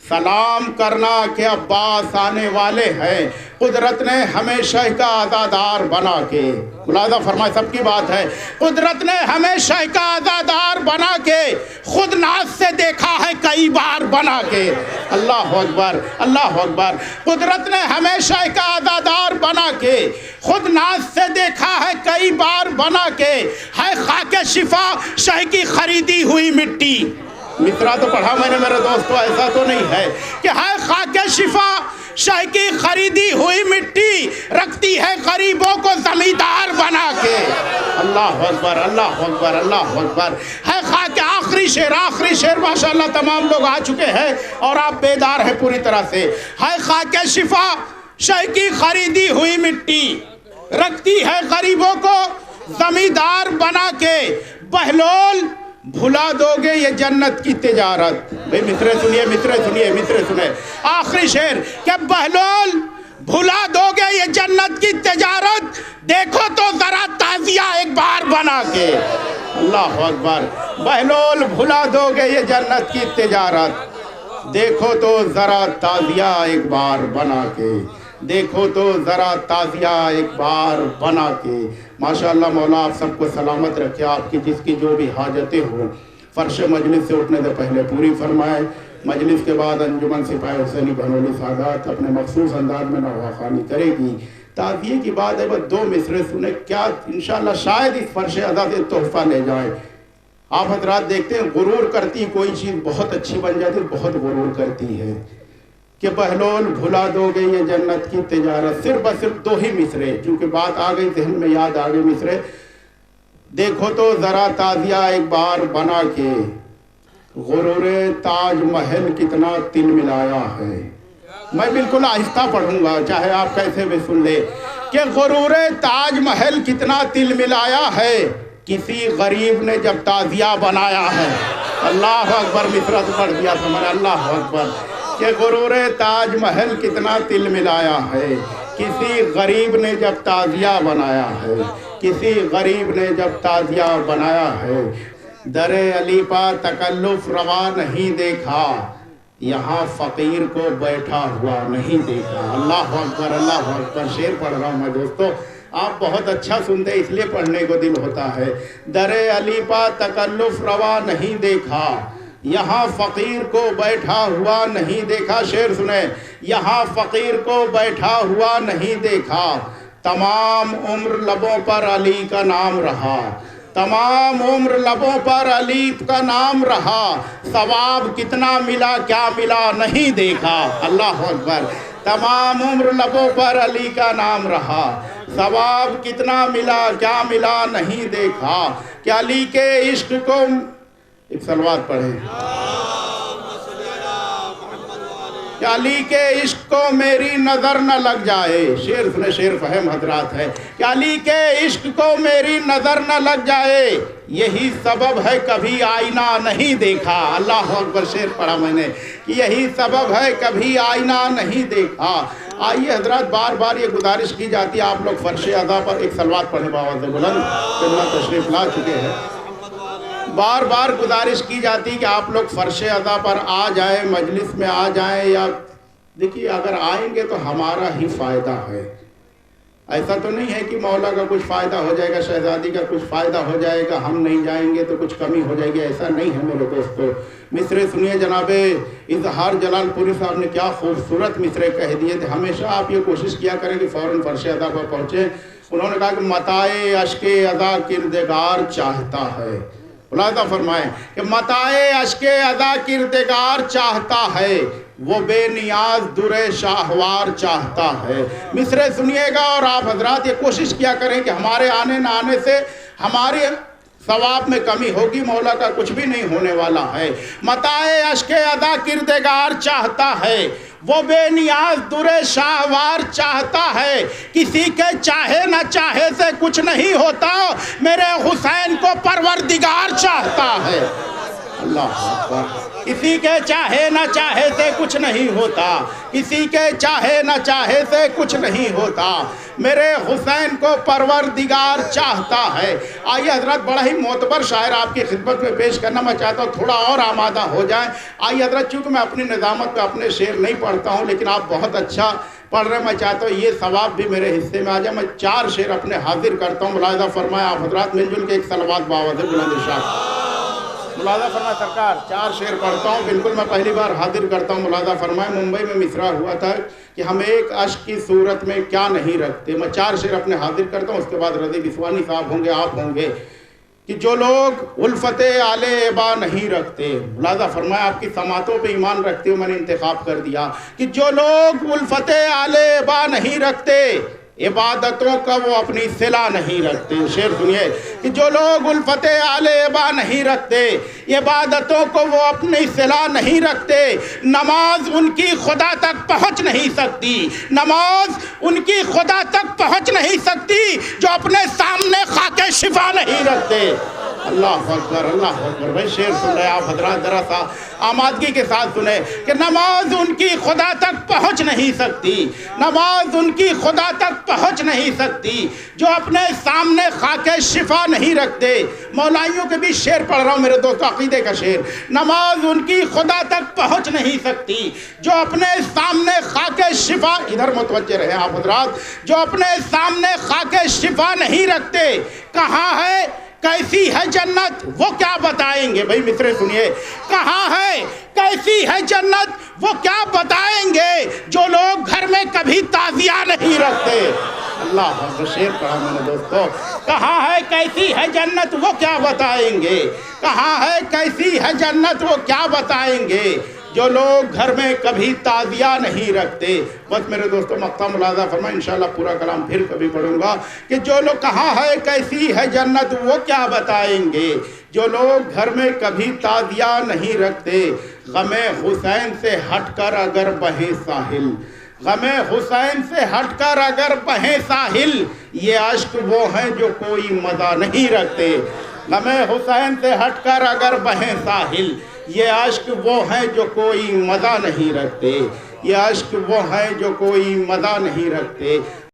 سلام کرنا کہ عباس آنے والے ہیں، قدرت نے ہمیں شہ کا عزادار بنا کے، ملاحظہ فرمائے سب کی بات ہے، قدرت نے ہمیں شہ کا عزادار بنا کے خود ناز سے دیکھا ہے کئی بار بنا کے، اللہ اکبر اللہ اکبر، قدرت نے ہمیں شہ کا عزادار بنا کے خود ناز سے دیکھا ہے کئی بار بنا کے، ہے خاک شفا شہ کی خریدی ہوئی مٹی، مصرع تو پڑھا میں نے میرے دوستو، ایسا تو نہیں ہے کہ ہے خاک شفا شہ کی خریدی ہوئی مٹی رکھتی ہے غریبوں کو زمیندار بنا کے، اللہ اکبر اللہ اکبر اللہ اکبر، ہے خاک آخری شعر ماشاءاللہ تمام لوگ آ چکے ہیں اور آپ بیدار ہیں پوری طرح سے، ہے خاک شفا شہ کی خریدی ہوئی مٹی رکھتی ہے غریبوں کو زمیندار بنا کے، بہلول بھلا دو گے یہ جنت کی تجارت، بھئی مصرع سنیے آخری شعر کہ بہلول بھلا دو گے یہ جنت کی تجارت، دیکھو تو ذرا تعزیہ ایک بار بنا کے، اللہ اکبر، بہلول بھلا دو گے یہ جنت کی تجارت، دیکھو تو ذرا تعزیہ ایک بار بنا کے، دیکھو تو ذرا تعزیہ ایک بار بنا کے، ماشاءاللہ مولا آپ سب کو سلامت رکھے، آپ کی جس کی جو بھی حاجتیں ہوں فرش مجلس سے اٹھنے سے پہلے پوری فرمائے، مجلس کے بعد انجمن سپاہی حسینی بھنولی سادات اپنے مخصوص انداز میں نواخوانی کرے گی، تعزیے کی بات ہے بس 2 مصرع سنیں، کیا انشاءاللہ شاید اس فرش ادا سے تحفہ لے جائیں، آپ حضرات دیکھتے ہیں غرور کرتی کوئی چیز بہت اچھی بن جاتی بہت غرور کرتی ہے، کہ بہلول بھلا دو گے یہ جنت کی تجارت، صرف 2 ہی مصرع، چونکہ بات آ گئی ذہن میں یاد آ گئی مصرع، دیکھو تو ذرا تعزیہ ایک بار بنا کے، غرور تاج محل کتنا تل ملایا ہے، میں بالکل آہستہ پڑھوں گا چاہے آپ کیسے بھی سن لے، کہ غرور تاج محل کتنا تل ملایا ہے، کسی غریب نے جب تعزیہ بنایا ہے، اللہ اکبر، مصرع تو پڑھ دیا تھا میں نے، اللہ اکبر، کہ غرور تاج محل کتنا تل ملایا ہے، کسی غریب نے جب تعزیہ بنایا ہے، کسی غریب نے جب تعزیہ بنایا ہے، در علی پا تکلف روا نہیں دیکھا، یہاں فقیر کو بیٹھا ہوا نہیں دیکھا، اللہ اکبر، شعر پڑھ رہا ہوں میں دوستو، آپ بہت اچھا سنتے اس لیے پڑھنے کو دل ہوتا ہے، در علی پا تکلف روا نہیں دیکھا، یہاں فقیر کو بیٹھا ہوا نہیں دیکھا، شعر سنیں، یہاں فقیر کو بیٹھا ہوا نہیں دیکھا، تمام عمر لبوں پر علی کا نام رہا، تمام عمر لبوں پر علی کا نام رہا، ثواب کتنا ملا کیا ملا نہیں دیکھا، اللہ اکبر، تمام عمر لبوں پر علی کا نام رہا، ثواب کتنا ملا کیا ملا نہیں دیکھا، کہ علی کے عشق کو ایک صلوات پڑھیں، کہ علی کے عشق کو میری نظر نہ لگ جائے، شعر سنے، شعر فہم حضرات ہے، کہ علی کے عشق کو میری نظر نہ لگ جائے، یہی سبب ہے کبھی آئینہ نہیں دیکھا، اللہ اکبر، شعر پڑھا میں نے، کہ یہی سبب ہے کبھی آئینہ نہیں دیکھا، آئیے حضرات بار بار یہ گزارش کی جاتی ہے آپ لوگ فرش ادا پر ایک صلوات پڑھیں بآواز بلند، قبلہ تشریف لا چکے ہیں، بار بار گزارش کی جاتی کہ آپ لوگ فرش ادا پر آ جائیں، مجلس میں آ جائیں، یا دیکھیے اگر آئیں گے تو ہمارا ہی فائدہ ہے، ایسا تو نہیں ہے کہ مولا کا کچھ فائدہ ہو جائے گا، شہزادی کا کچھ فائدہ ہو جائے گا، ہم نہیں جائیں گے تو کچھ کمی ہو جائے گی، ایسا نہیں ہے میرے دوستو، مصرع سنیے، جناب اظہار جلال پوری صاحب نے کیا خوبصورت مصرع کہہ دیے تھے، ہمیشہ آپ یہ کوشش کیا کریں کہ فوراً فرش ادا پر پہنچیں، انہوں نے کہا کہ متائے اشک ادا کردگار چاہتا ہے، ملاحظہ فرمائیں کہ متائے اشک ادا کردگار چاہتا ہے، وہ بے نیاز در شاہوار چاہتا ہے، مصرع سنیے گا اور آپ حضرات یہ کوشش کیا کریں کہ ہمارے آنے نہ آنے سے ہمارے ثواب میں کمی ہوگی، مولا کا کچھ بھی نہیں ہونے والا ہے، متائے اشک ادا کردگار چاہتا ہے، وہ بے نیاز در شاہوار چاہتا ہے، کسی کے چاہے نہ چاہے سے کچھ نہیں ہوتا، میرے حسین کو پروردگار چاہتا ہے، اللہ اکبر۔ کسی کے چاہے نہ چاہے سے کچھ نہیں ہوتا، کسی کے چاہے نہ چاہے سے کچھ نہیں ہوتا، میرے حسین کو پروردگار چاہتا ہے۔ آئیے حضرت، بڑا ہی معتبر شاعر آپ کی خدمت میں پیش کرنا میں چاہتا ہوں، تھوڑا اور آمادہ ہو جائیں۔ آئیے حضرت، چونکہ میں اپنی نظامت پہ اپنے شعر نہیں پڑھتا ہوں، لیکن آپ بہت اچھا پڑھ رہے ہیں، میں چاہتا ہوں یہ ثواب بھی میرے حصے میں آ جائے۔ میں 4 شعر اپنے حاضر کرتا ہوں، ملاحظہ فرمائے آپ حضرات، مل جل کے ایک صلوات باوجہ بلند ارشاد۔ ملاحظہ فرمائے سرکار، 4 شعر پڑھتا ہوں، بالکل میں پہلی بار حاضر کرتا ہوں۔ ملاحظہ فرمائے، ممبئی میں مصرع ہوا تھا کہ ہم ایک اشک کی صورت میں کیا نہیں رکھتے۔ میں 4 شعر اپنے حاضر کرتا ہوں، اس کے بعد رضی بسوانی صاحب ہوں گے، آپ ہوں گے، کہ جو لوگ الفت آل عبا نہیں رکھتے، ملاحظہ فرمائے آپ کی سماعتوں پہ ایمان رکھتے ہو، میں نے انتخاب کر دیا کہ جو لوگ الفت آل عبا نہیں رکھتے، عبادتوں کا وہ اپنی صلہ نہیں رکھتے۔ شعر سنیے کہ جو لوگ الفت آل عبا نہیں رکھتے، عبادتوں کو وہ اپنی صلہ نہیں رکھتے، نماز ان کی خدا تک پہنچ نہیں سکتی، نماز ان کی خدا تک پہنچ نہیں سکتی جو اپنے سامنے خاک شفا نہیں رکھتے۔ اللہ اکبر، اللہ اکبر۔ بھائی شعر سن رہے آپ حضرات، ذرا سا آمادگی کے ساتھ سنیں کہ نماز ان کی خدا تک پہنچ نہیں سکتی، نماز ان کی خدا تک پہنچ نہیں سکتی جو اپنے سامنے خاک شفا نہیں رکھتے۔ مولائیوں کے بھی شعر پڑھ رہا ہوں میرے دوستو، عقیدے کا شعر۔ نماز ان کی خدا تک پہنچ نہیں سکتی جو اپنے سامنے خاک شفا، ادھر متوجہ رہے آپ حضرات، جو اپنے سامنے خاک شفا نہیں رکھتے۔ کہاں ہے کیسی ہے جنت وہ کیا بتائیں گے؟ بھائی مصرع سنیے، کہاں ہے کیسی ہے جنت وہ کیا بتائیں گے جو لوگ گھر میں کبھی تعزیہ نہیں رکھتے۔ اللہ اکبر، شعر پڑھا میں نے دوستو۔ کہاں ہے کیسی ہے جنت وہ کیا بتائیں گے، کہاں ہے کیسی ہے جنت وہ کیا بتائیں گے جو لوگ گھر میں کبھی تعزیہ نہیں رکھتے۔ بس میرے دوستو مقطع ملاحظہ فرمائیں، انشاءاللہ پورا کلام پھر کبھی پڑھوں گا کہ جو لوگ، کہاں ہے کیسی ہے جنت وہ کیا بتائیں گے جو لوگ گھر میں کبھی تعزیہ نہیں رکھتے، غم حسین سے ہٹ کر اگر بہے ساحل، غم حسین سے ہٹ کر اگر بہے ساحل، یہ عشق وہ ہیں جو کوئی مزہ نہیں رکھتے۔ غم حسین سے ہٹ کر اگر بہے ساحل، یہ عشق وہ ہیں جو کوئی مزہ نہیں رکھتے، یہ عشق وہ ہیں جو کوئی مزہ نہیں رکھتے۔